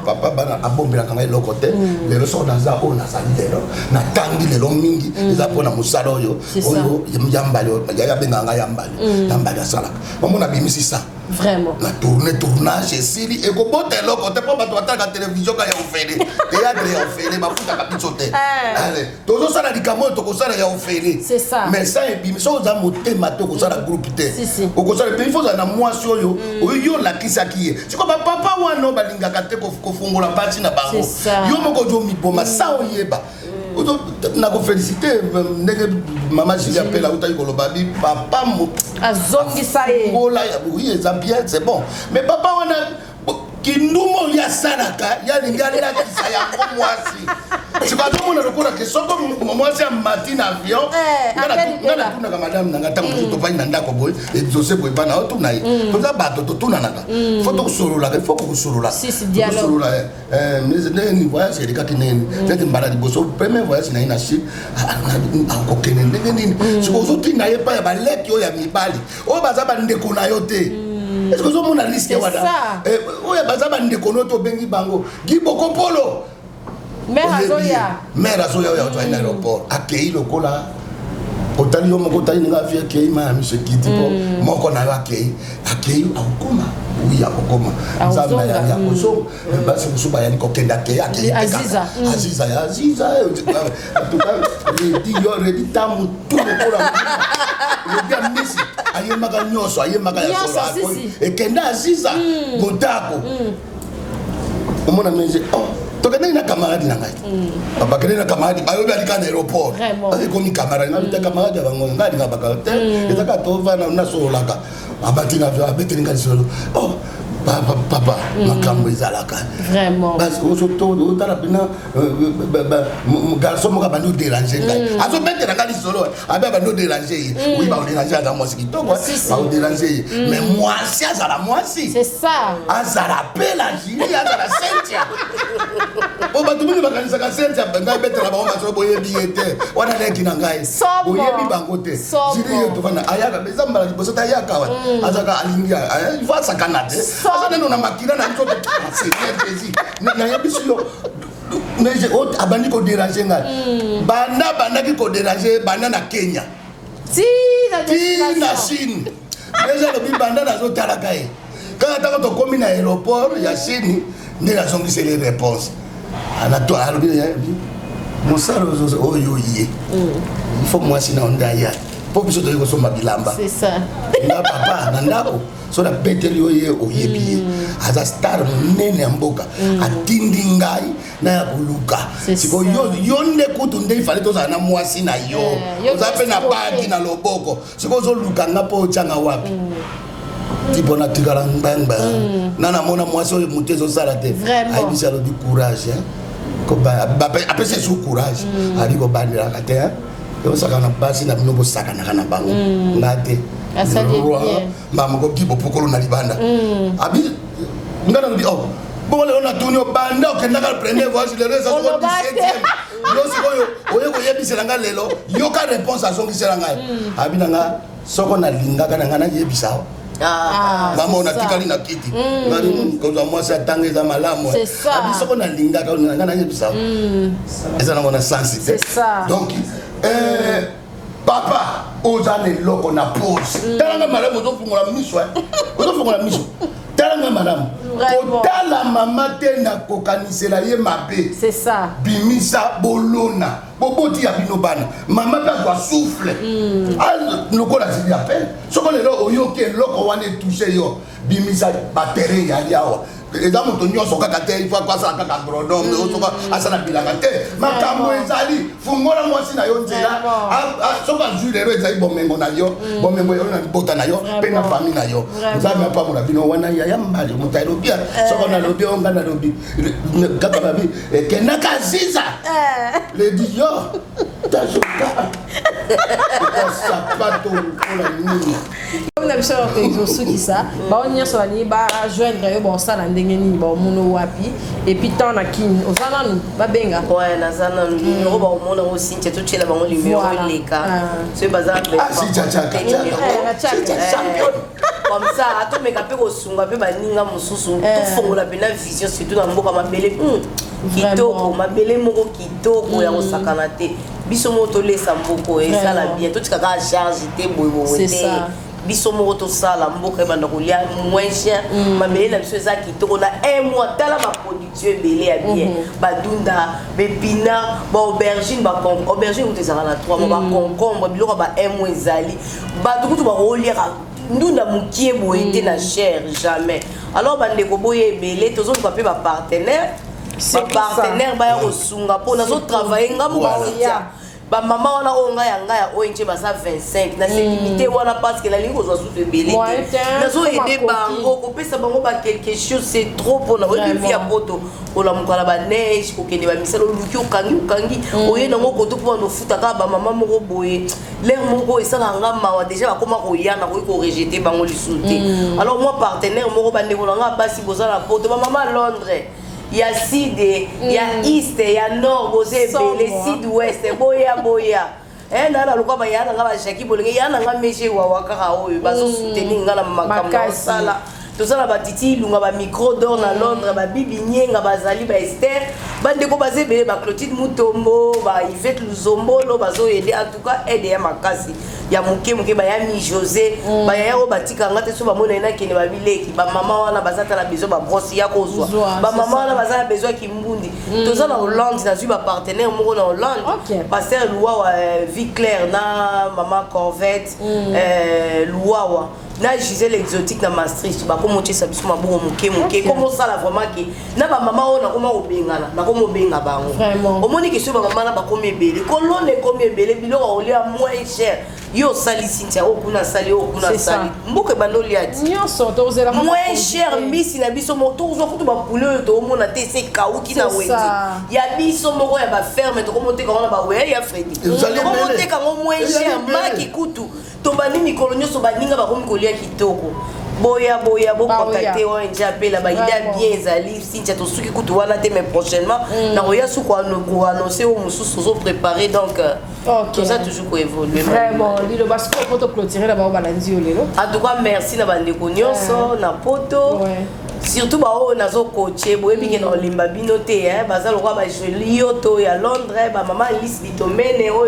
C: papa bana abombela kanga eloko te lelo so na za ona sali lelo na tangi lelo mingi eza pona musalo yo oyo yambali ya benga nga yambali asala maman na bimisi ça
B: vraiment
C: na tournage esili ekobota eloko te po bato bataka télévision ka ya ofele théâtre ya ofele bafuta kapitso te allez tozo sala likambo tokosala ya ofele
B: c'est ça
C: mais ça ebiso za motema to kosala groupe te okosala pe faut na mwasi oyo oyo lakisaki ye siko papa wana balingaka te kofungola bati na bango yo moko jo miboma sa oyeba na ko féliciter ndenge maman Julie appelle auta ikoloba bi papa mo
B: azongisa ye
C: ngola oui ça bien c'est bon mais papa wana kindumo ya sanaka ya lingala kisa ya mwasi sikazo mona lokola ke soko mwasi ya matin avion ngala tuna ka madame nanga tango to bani ndako boy et dosé boy bana to na toza bato to tuna nanga faut to solola il faut ko solola solola mais ni voyage c'est ka kinene c'est mbala liboso premier voyage na ina Chine ko kenen ndenge nini sikozo tina ye pa ya baleki o ya mibali o baza ba ndeko na yo te est-ce que vous avez liste wada oya bazaba ndeko noto bengi bango giboko polo
B: mère azoya
C: ya to ina aéroport akei lokola otali yo moko tali nga vie akei ma monsieur kiti po moko na akei akoma oui akoma nzamba ya koso basi musuba ya niko kenda akei
B: Aziza
C: en tout cas le tamu tout lokola le bien Messi ayemaka nyonso ayemaka ya solo ekenda Aziza motako omona menje tokende na camarade na ngai papa kende na camarade bayo bali ka na aéroport asi komi camarade na bita camarade bango ngai nga baka te ezaka to vana na solo laka abati na avion abeti ngai solo papa makambo ezalaka
B: vraiment
C: parce que surtout dans la bina garçon moka bando déranger ngai azo mettre na kali solo abe bando déranger oui ba déranger dans moi qui toko ba déranger mais moi si azala moi si
B: c'est ça
C: azala pela jili azala sentia o ba tumini ba kanisa ka sentia ngai betela ba ma so boye biete wana leki na ngai boye bi bango te jili yo to fana ayaka bezamba liboso ta yaka wa azaka alingia il faut ça canade azana no na makina na nzoto c'est bien plaisir na yabisilo mais j'ai autre abandi ko déranger ngai banda ki ko déranger banda na Kenya
B: ti
C: na Chine déjà le banda na zo tala kai quand ta ko komi na aéroport ya Chine ne la zongi c'est les réponses ana to alobi mon saro oyo yé il faut moi sinon on ya pour biso to ko so mabilamba
B: c'est ça
C: na papa na ndako so na beteli oye oyebi aza star nene mboka atindi ngai na ya buluka siko yo nde kutu nde ifale toza na mwasi na yo oza pe na bagi na loboko siko zo luka nga po changa wapi tipo na tikala mbamba nana mona mwasi oyo mutezo sala te aibisa lo du courage ko ba après c'est sous courage ali ko bandira ka te yo saka na basi na binobo saka na bango ngate mama ko kibo pokolo na libanda abi ngana bi oh bon on a tourné au banda que na ka premier voyage le reste au 17e yo sikoyo oye ko yebisela nga lelo yo ka réponse à son kisela nga abi nga soko na linga kana ngana yebisa mama on a tikali na kiti ngani ko za moi ça tangue za malamu abi soko na linga kana ngana yebisa eza na mona sens
B: c'est ça
C: donc papa ozane loko na pause talanga malamu zo fungola miso talanga malamu kotala mama te na kokanisela ye mabe
B: c'est ça
C: bimisa bolona boboti ya bino bana mama ka doit souffle lokola c'est ya peine soko lelo oyoke loko wane toucher yo bimisa batterie ya yawa eza moto nyonso kaka te il faut kwasala kaka agronome osoka asala bilanga te makambo ezali fungola mwasi na yo nzela soka azwi lelo ezali bomengo na yo bomengo yo na libota na yo mpe na famille na yo nzambe apambola bino wana yaya mbali moto alobi soko nalobi onga nalobi kaka babi ekendaka ziza ledi yo tazoka sapato mpona nini
B: na biso ko ezosuki ça ba on nyonso bani ba joindre yo bon ça na ndenge nini ba omuno wapi et puis tant na kini ozana nu ba benga
D: ouais na zana numéro ba omona aussi nte totela bango numéro leka c'est bazar
C: si cha
D: champion comme ça atomeka pe ko sunga pe baninga mususu to fongola pe na vision surtout na mboka mabele kitoko mabele moko kitoko ya osakana te biso moto lesa mboko ezala bien to tikaka charge te boyo
B: c'est ça
D: biso moko to sala mboka ebanda kolia moins cher mabele na biso eza kitoko na un mois tala ba production ebele ya bien badunda bepina ba aubergine ba aubergine utezala na 3 mois ba concombre biloko ba un mois ezali ba tukutu ba oliera ndunda mukie boye te na cher jamais alors bande ko boye ebele tozo ko pe ba partenaire baya kosunga mpo nazo travailler ngambo baotia bamama wana oyo ngai ya ngai ya ONG baza 25 na sécurité wana parce que nalingi kozwa susu ebele te nazoyede bango kopesa bango ba quelque chose c'est trop mpona oyebi ya poto olamukala baneige kokende bamisala oluki okangi oye nango koto mpo bana ofuta kaka bamama moko boye lere moko esalanga mawa déjà bakoma koyana koyi korejete bango lisusu te alors moi partenaire moko bandeko nanga basi boza na poto bamama Londres il y a sud, il y a east, il y a nord, les sud-ouest, boya. Nana lokaba yana ngaba shaki bolinga yana ngameje wa wakaka oyo bazo soutenir ngala makambo sala tozala batiti lunga ba micro d'or na Londres ba bibi nyenga bazali ba Esther bande ko bazebele ba Clotilde Mutombo ba Yvette Luzombolo bazo aider en tout cas aider ya makasi ya muke ba ya mi José ba ya o batika ngate so ba mona ina kene ba bileki ba mama wana bazata na besoin ba brosse ya kozwa ba mama wana bazala besoin kimbundi tozala Hollande na zui ba partenaire moko na Hollande pasteur Louawa Vie Claire na mama Corvette Louawa na Gisèle exotique na Maastricht ba komo tshisa biso maboko muke komo sala vraiment ke na ba mama ona koma obengana na komo benga bango omoni ke so ba mama na ba komi ebele kolone komi ebele biloko olia moins cher yo sali Cynthia okuna sali okuna sali mboke bandoli ati
B: nyonso tozela
D: moins cher misi na biso moto ozo kutu ba poulet to mona te se kauki na wendi ya biso moko ya ba ferme to komonte ka ona ba we ya Freddy to komonte ka ngo moins cher maki kutu to bani mikolo nyonso baninga ba komi kolia kitoko boya bo contacter ONG appela ba idée bien ezali Cynthia to suki kutu wana te mais prochainement na roya su ko annoncer au mususu zo préparer donc tout ça toujours ko évoluer
B: vraiment lilo parce que photo clôturer là ba balandi lelo
D: en tout cas merci na bande ko nyonso na poto surtout ba o nazo coacher boyebi ke na olimba bino te baza lokwa ba joli to ya Londres ba mama Alice Bitomene o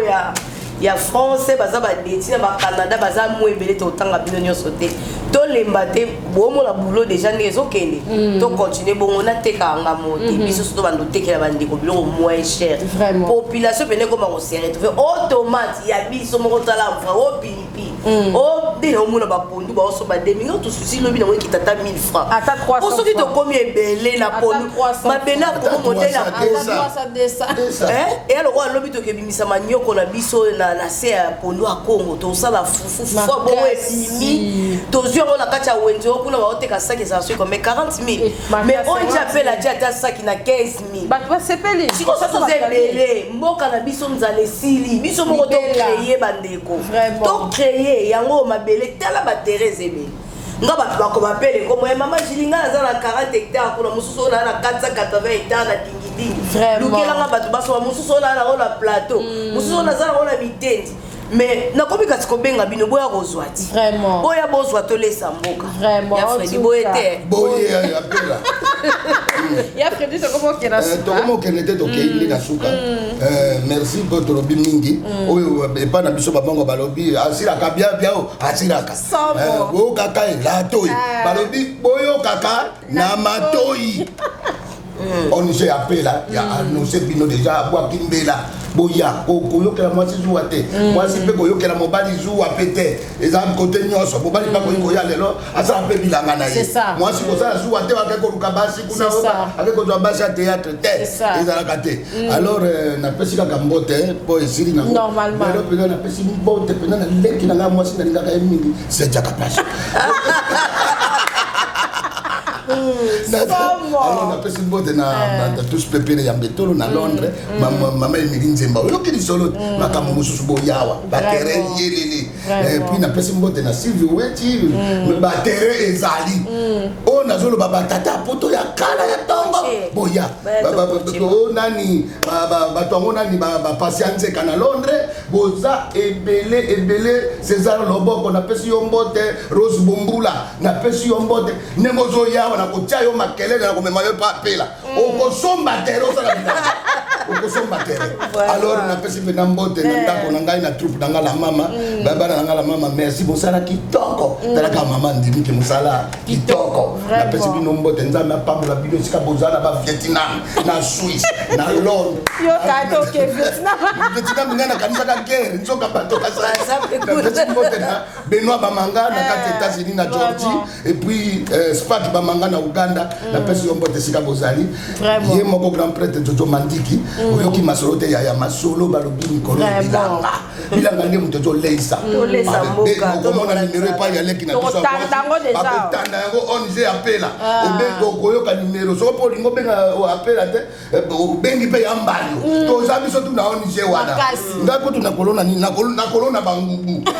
D: ya France baza ba détina ba Canada baza mwebele to tanga bino nyonso te to lemba te bomo la boulot déjà nezo kende to continuer bongo na teka anga moti biso to bando tekela bandi ko bilo moins cher population pene ko ma ko se retrouver automate ya biso moko tala mfa o pinipi o de o mona ba pondu ba so ba demi to souci lobi na mo ki tata 1000 francs
B: ata 300
D: o so ki to komi ebele na pondu ma bela ko monter la 300 et alors on lobi to ke bimisa manyoko na biso na se pondu a Congo to sala fufu bo epimi to on a kacha wenzo kuna ba oteka saki za soi comme 40 000 mais on j'appelle la diata saki na 15 000
B: ba to sepeli
D: si ko ça to zebele mboka na biso nzale sili biso moko to créer bandeko to créer yango mabele tala ba Thérèse ebe nga ba ko bapele comme maman Jilinga za na 40 hectares kuna mususu na 480 hectares na dingidingi lukela nga ba to baso mususu na plateau mususu na za na bitendi mais na komi kasi kobenga bino boya kozwati
B: vraiment
D: boya bozwa to lesa mboka
B: vraiment
D: ya Freddy boyete
C: boya ya pela
B: ya Freddy to komo kena suka
C: to komo kenete to keindi na suka merci pour to robi mingi oyo epa na biso babango balobi asira ka bia o asira ka bo kaka la toyi balobi boyo kaka na matoi on se appela ya annoncer bino déjà boa kimbela boya koyokela mwasi zuwa te mwasi mpe koyokela mobali zuwa pe te eza kote nyonso mobali mpe koya lelo asala mpe bilanga na ye mwasi kozala zuwa te ake koluka basi kuna ake kozwa basi ya théâtre te ezalaka te alors napesi kaka mbote mpo esili nango lelo mpenza napesi mbote mpenza na leki na ngai mwasi nalingaka ye mingi sejaka place alors napesi mbote na tous pepele ya mbetolo na Londres mama Emily Nzemba oyoki lisolo makambo mosusu boyawa batere yelele puis napesi mbote na Sylvie Weti batere ezali o nazoloba batata poto ya kala ya tongo boya nani bato yango nani bapasianzeka na Londres boza ebele César Loboko napesi yo mbote Rose Bombula napesi yo mbote nemozoyawa na kotia yo makelele na komema yo pa pela okosomba tere osala bilanga okosomba tere alors napesi mpe na mbote na ndako na ngai na troupe na ngai la mama babana na ngai la mama merci mosala kitoko talaka mama ndimike mosala kitoko napesi bino mbote nzambe apambola bino esika bozala ba Vietnam na Suisse na Londres
B: yo kato ke
C: Vietnam ngai na kanisa ka guerre nzoka bato kasala napesi mbote na Benoît Bamanga na kati États-Unis na Georgie et puis Spark Bamanga na Uganda napesi yo mbote esika bozali ye moko grand prêtre Jojo Mandiki oyoki masolo te ya masolo balobi mikolo bilanga nde moto ezoleisa okomona nimero epai ya leki na biso bakotanda yango ONG apela okoyoka nimero soko mpo olingo obenga apela te obengi mpe ya mbalo toza biso tu na ONG wana ngai kutu nakolona nini nakolona bangubu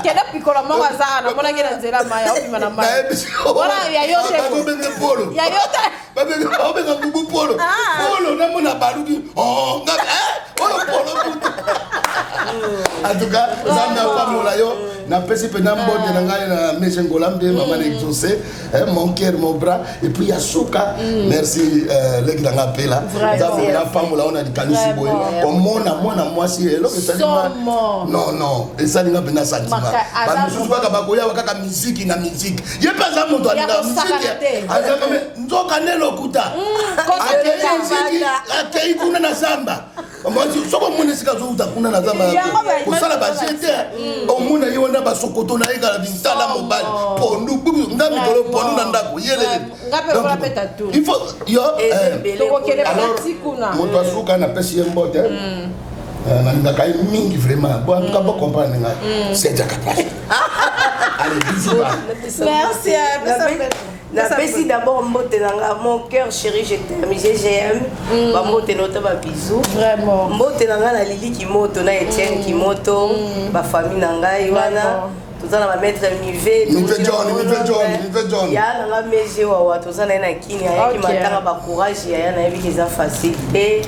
B: keda pikola moko azaka na mona ngena nzela maya opima na maya wana ya yote
C: babenge polo
B: ya yote
C: babenga ngubu polo na mona baluki oyo polo en tout cas nzambe apamola yo napesi mpe na mbote na ngai na Meshe Ngolambe mama na exaucé mon cœur mon bras et puis ya suka merci leki na nga pela nzambe apamola ona likanisi boye komona mwana mwasi eloko esalima non esalinga mpe na sentiment bamosusu kaka bakoya kaka miziki na miziki ye mpe aza moto alinga miziki azakame nzoka nde lokuta akei kuna na zamba soko omona esika azouta kuna na zamba kosala bajete omona ye wana basokoto na ye kala bintala mobali pondu nga mikolo pondu na ndako yelele moto asuka napesi ye mbote nalingaka ye mingi vraiment bon en tout cas po comprendre nga c'est capable. Allez bisous.
B: Merci.
D: Napesi d'abord mbote nanga mon cœur chéri je t'aime GGM ba mbote nota ba bisous
B: vraiment
D: mbote nanga na Lili Kimoto na Etienne Kimoto ba famille nanga wana tozana ba maître Mivé
C: John
D: ya nanga meje wa tozana na kini ya ki matanga ba courage ya na yebi keza facilité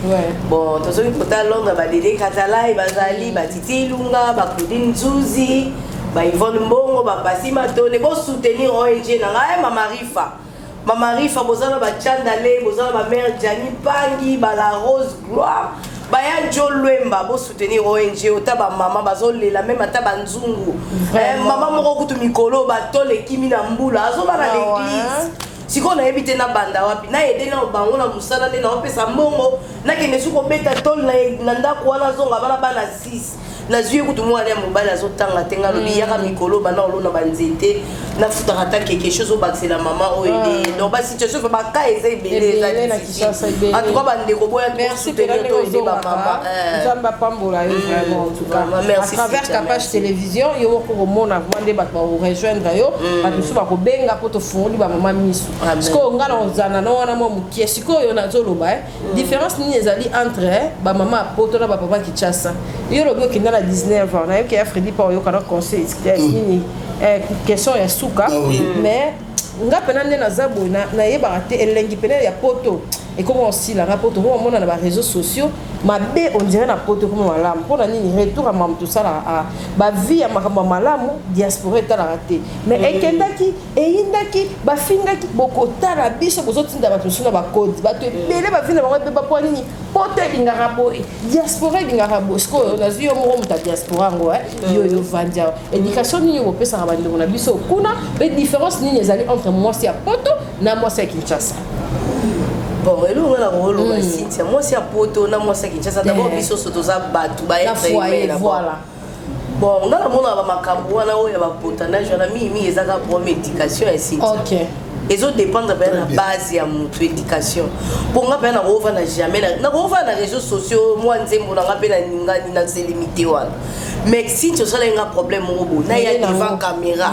D: bon tozoki kota Londres ba Dédé Katala bazali ba Titi Lunga ba Claudine Nzuzi ba Yvonne Mbongo ba Pasi Matone bo soutenir ONG nanga Mama Rifa bozana ba Chandale bozana ba mère Jani Pangi ba la Rose Gloire ba ya Jo Lwemba bo soutenir ONG ota ba mama bazolela même ata ba nzungu mama moko kutu mikolo ba tole kimi na mbula azoba na l'église siko na ebite na banda wapi na yede na bango na musala ne na opesa mbongo na kende suko beta tol na ndako wana zonga bana bana 6 na zuye kutu mwana ya mobile azotanga tenga lobi yaka mikolo bana olona banzete na futaka ta quelque chose au baxela mama oede donc ba situation fa ba ka eza ebele eza en tout cas bande ko boya
B: merci soutenir to ba mama nzamba pambola yo vraiment en tout cas à travers Capage télévision yo ko mona mande ba ko rejoindre yo ba tout ba ko benga ko to fungoli ba mama misu siko ngana ozana na wana mo mukie siko yo na zoloba différence ni ezali entre ba mama poto na ba papa Kinshasa yo lobi ki na 19 ans na yo ki Freddy pa yo kana conseil ni question ya suka mais nga pena nde na zabo na yeba te elengi pena ya poto et comment aussi la poto on mona na ba réseaux sociaux mabe on dirait na poto comme malamu pona nini retour à mam tout ça la ba vie ya makamba malamu diaspora ta la raté mais ekendaki eyindaki ba fingaki bokota la biso bozotinda ba tusuna ba code ba to ebele ba vina ba ba po nini poto bingara boy diaspora bingara bosko na zio mo muta diaspora ngo yo vandia éducation ni yo pesa ba ndeko na biso kuna be différence nini ezali entre moi c'est à poto na moi c'est Kinshasa.
D: Bon, et nous on a rôle Cynthia moi c'est à poto na moi c'est Kinshasa d'abord biso sotoza batu ba être voilà. Bon, on a la mona ba makambo wana o ya ba potanage na mi ezaka pour médication et Cynthia.
B: OK.
D: Les autres dépendent de la base de mon éducation. Pour moi, je ne jamais na les réseaux sociaux. Moi, je ne limité. Mais si tu as un problème, il y a devant la caméra.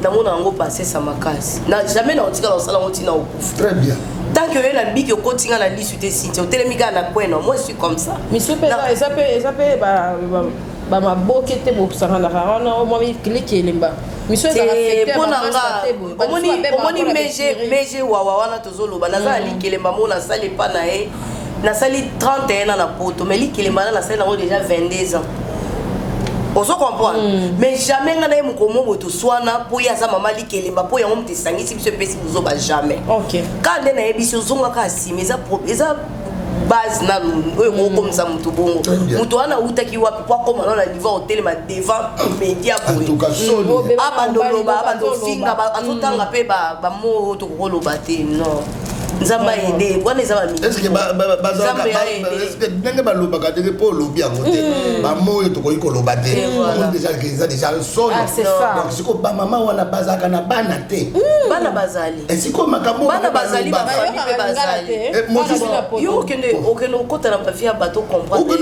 D: Je vais passer ça ma casse. Jamais dans le salon.
C: Très bien.
D: Tant que la bique continue à la liste de sites, au télémiga na point, moi je suis comme ça.
B: Mais ce peut ba mabokete bo sangana rana o mami cliquer lemba miso za affecté ba
D: omoni meje wawa wana tozoloba naza likelemba mona sali pa na e na sali 31 ans na poto mais likelemba na sali na déjà 22 ans. On se comprend. Mais jamais on a eu mon moto soana pour y avoir maman likelemba pour y avoir mon sangi si ce pays vous oba jamais.
B: OK.
D: Quand on a eu biso zonga kasi mais ça base na comme ça mutu bongo mutu ana utaki wapi kwa koma na niveau hotel ma devant media boy
C: en tout cas solo
D: abando finga azotanga pe ba mo to ko loba te non nzamba ide bwana ezaba mi
C: est-ce que ndenge ba loba ka de po lobi en côté ba mo to ko loba te on déjà solo donc siko ba mama wana bazaka na bana te
D: bana bazali
C: et siko makambo
D: bana bazali ba famille pe bazali yo okende okota na bavia bato comprendre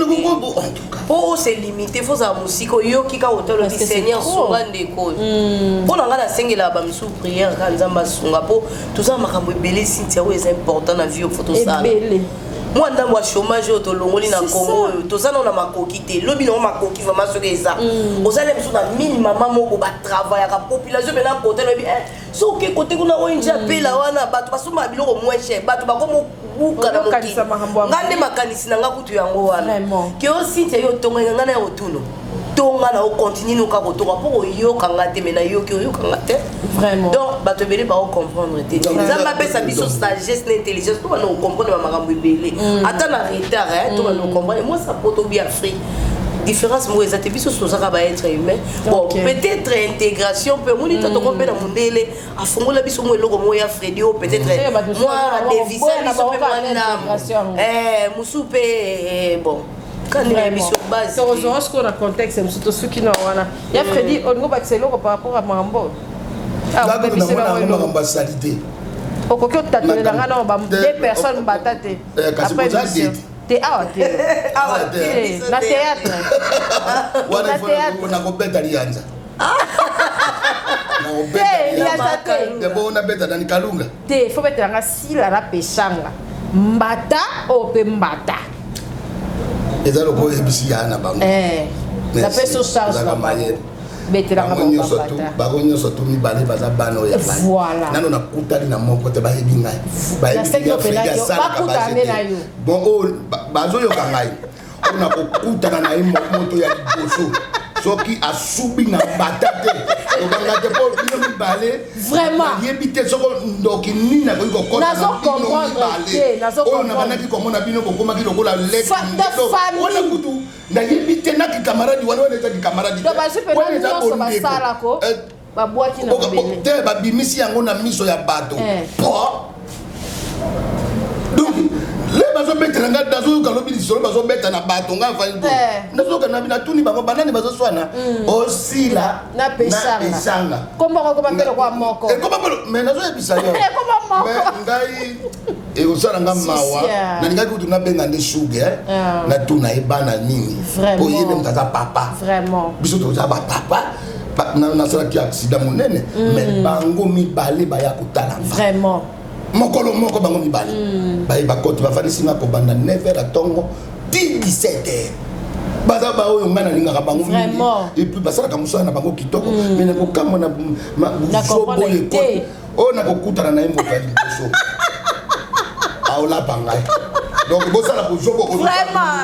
D: po c'est limité faut ça musiko yo kika hôtel di Seigneur songa ndeko po na ngala sengela ba misu prière ka nzamba songa po tout ça makambo ebele Cynthia c'est important na vie au photo ça moi ndamwa chômage au tolongoli na Congo to ça na makoki te lobi na makoki vraiment ce que ça ozale biso na minimum moko ba travailler ka population na côté lobi so ke côté kuna ONG apela wana bato basoma biloko moins cher bato bakomo buka na mokili ngande makanisi na nga kutu yango wana ke aussi te yo tonga ngana ya otuno tonga na o continue no ka kotonga pour yo kanga te mena yo ke yo kanga te
B: vraiment
D: donc bato belé ba comprendre te nzamba pesa biso sagesse na intelligence pour nous comprendre makambo belé ata na retard to nous comprendre moi ça poto bi Afrique différence moi ça te biso sozaka ba être humain bon peut-être intégration peut moni to ko pe na mundele afongola biso mo eloko mo ya Freddy peut-être moi dévisa biso pe na musupe bon quand il est mis sur base
B: heureusement ce qu'on a contexte c'est surtout ceux qui n'ont rien il y a Freddy on go baxer loko par rapport à Mambo
C: ah on est dans l'ambassade
B: au coquille tatoué dans deux personnes batate
C: après
B: T'es ah, t'es na théâtre.
C: Wana faut na kopeta lianza. Na kopeta. Debo na beta dans Kalunga.
B: Te faut mettre nga sila na peshanga. Mbata ope mbata.
C: Ezalo ko ebisi yana bango.
B: La peso charge la maye. Betela nga mbata.
C: Bagonyo soto mi bale baza bano ya bale.
B: Voilà.
C: Nano na kutali na moko te ba hebinga. Ba hebinga
B: ba kutambe na yo.
C: Bon o bazo yo kangai. Ona ko kutana na moto ya liboso. Soki asubi na batate obangate po bino mibale
B: vraiment
C: yebite soko ndoki nina ko kokota
B: na comprendre nazo
C: comprendre na komona bino kokoma ki lokola lek ona kutu na yebite na ki camarade wana eza di camarade
B: to ba sepe na nyonso basala ko babwaki na mbele
C: te babimisi yango na miso ya bato po donc le bazo betela nga dazo kalobi lisolo bazo beta na bato nga fani to nazo kana bina tuni bango banani bazo swana osila
B: na pesanga komba ko bangelo kwa moko
C: komba me nazo ebisa yo
B: komba moko
C: ngai osala nga mawa na ngai kutu na benga nde suge na tuna ebana nini po yebe mtata papa
B: vraiment
C: biso to za ba papa na sala ki accident monene mais bango mibale ba ya kutala
B: vraiment
C: mokolo moko bango mibale ba koti ba fani singa ko banda 9h atongo 17h baza ba oyo ngana linga bango
B: vraiment
C: et puis basala ka musana bango kitoko mais na ko kamo na sobo ye ko na ko kutana na yemo ka liboso aola bangai donc bosala ko sobo ko
B: vraiment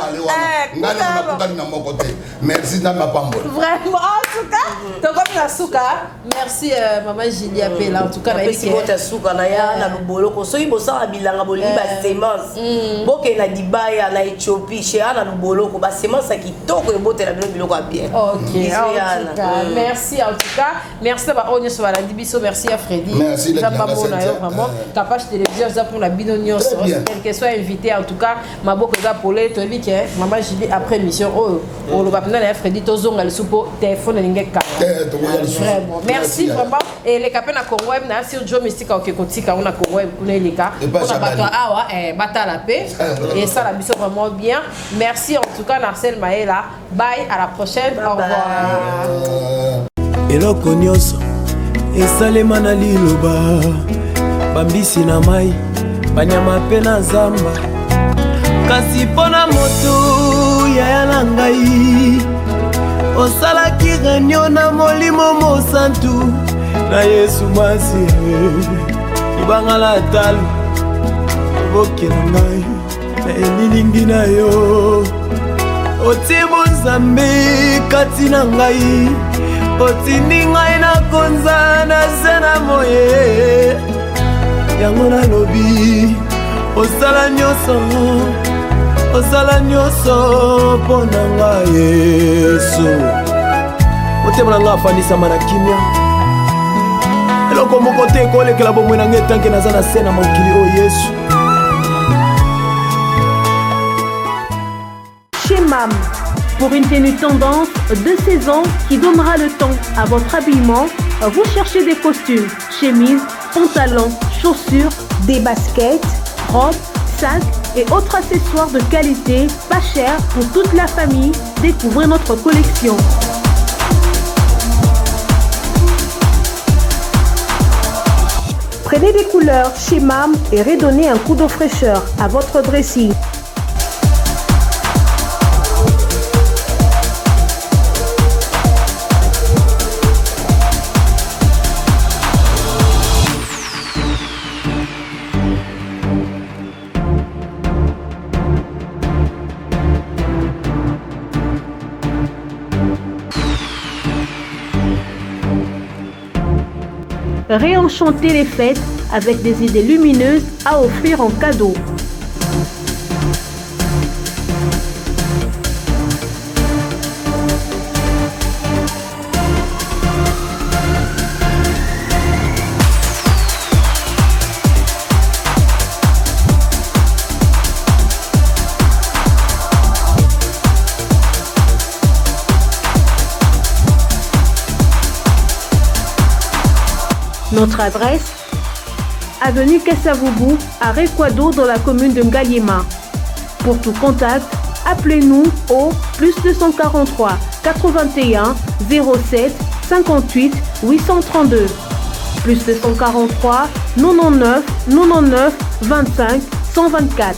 C: ngana na kutana na moko te merci na mapambo
B: vraiment en tout cas donc comme na suka merci maman Julie Apela en tout cas na
D: esi bota suka na ya na lubolo ko soyi bosala bilanga bolingi ba semence boke na dibaya na Ethiopie chez ana lubolo ko ba semence kitoko ebotela bino biloko bien
B: OK en tout cas merci en tout cas merci ba onyo so la dibiso merci à Freddy
C: merci
B: la babona yo vraiment capable télévision ça pour la bino nyonso quel que soit invité en tout cas maboko za polé to bi ke maman Julie après émission o lo ba na Freddy to zonga le supo téléphone ninge ka vraiment merci vraiment et les capena na Congo na sur Joe Mystica okekotika on a Congo kuna eleka on a bato awa bata la paix et ça la biso vraiment bien merci en tout cas Marcel Maela bye à la prochaine au revoir
E: eloko nyonso esalema na liloba bambisi na mai banyama mpe na zamba kasi mpona moto yaya na ngai osalaki réunion na molimo mosantu na yesu masi libangala talo ebokela ngai na elilingi na yo otibo nzambe kati na ngai otindi ngai nakonza na se na moye yango nalobi osala nyonso mpo na ngai yesu motema na ngai afandisama na kimia eloko moko te ekolekela bomoi na ngai etanke naza na se na mokili oyo yesu
G: Chez MAM, pour une tenue tendance de saison qui donnera le temps à votre habillement, vous cherchez des costumes, chemises, pantalons, chaussures, des baskets, robes, sacs et autres accessoires de qualité, pas cher pour toute la famille. Découvrez notre collection. Prenez des couleurs chez MAM et redonnez un coup de fraîcheur à votre dressing. Réenchanter les fêtes avec des idées lumineuses à offrir en cadeau. Notre adresse, avenue Kassavoubou, à Rekwado, dans la commune de Ngaliema. Pour tout contact, appelez-nous au plus 243 81 07 58 832. Plus 243 99 99 25 124.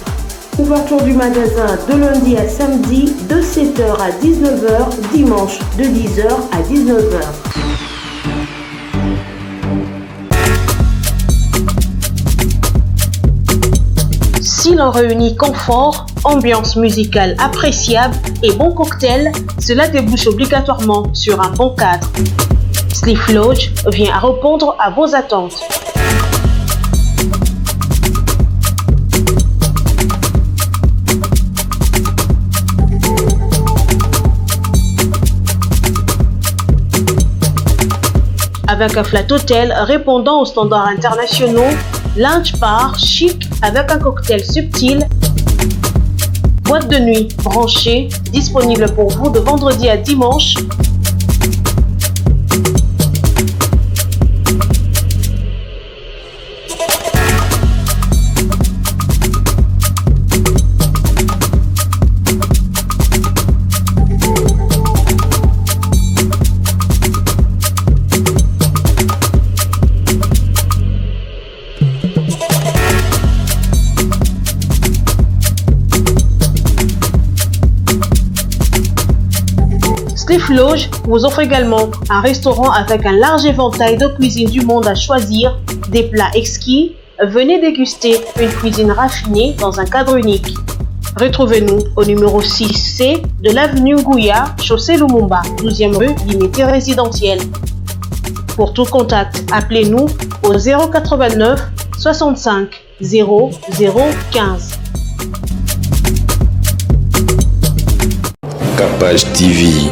G: Ouverture du magasin de lundi à samedi de 7h à 19h, dimanche de 10h à 19h. Si l'on réunit confort, ambiance musicale appréciable et bon cocktail, cela débouche obligatoirement sur un bon cadre. Sliff Lodge vient à répondre à vos attentes. Avec un flat hôtel répondant aux standards internationaux, lounge bar chic avec un cocktail subtil, boîte de nuit branchée, disponible pour vous de vendredi à dimanche. Sliff Lodge vous offre également un restaurant avec un large éventail de cuisine du monde à choisir, des plats exquis. Venez déguster une cuisine raffinée dans un cadre unique. Retrouvez-nous au numéro 6C de l'avenue Ngouya, chaussée Lumumba, 12e rue, limité résidentielle. Pour tout contact, appelez-nous au 089 65 00 15.
A: Capage TV.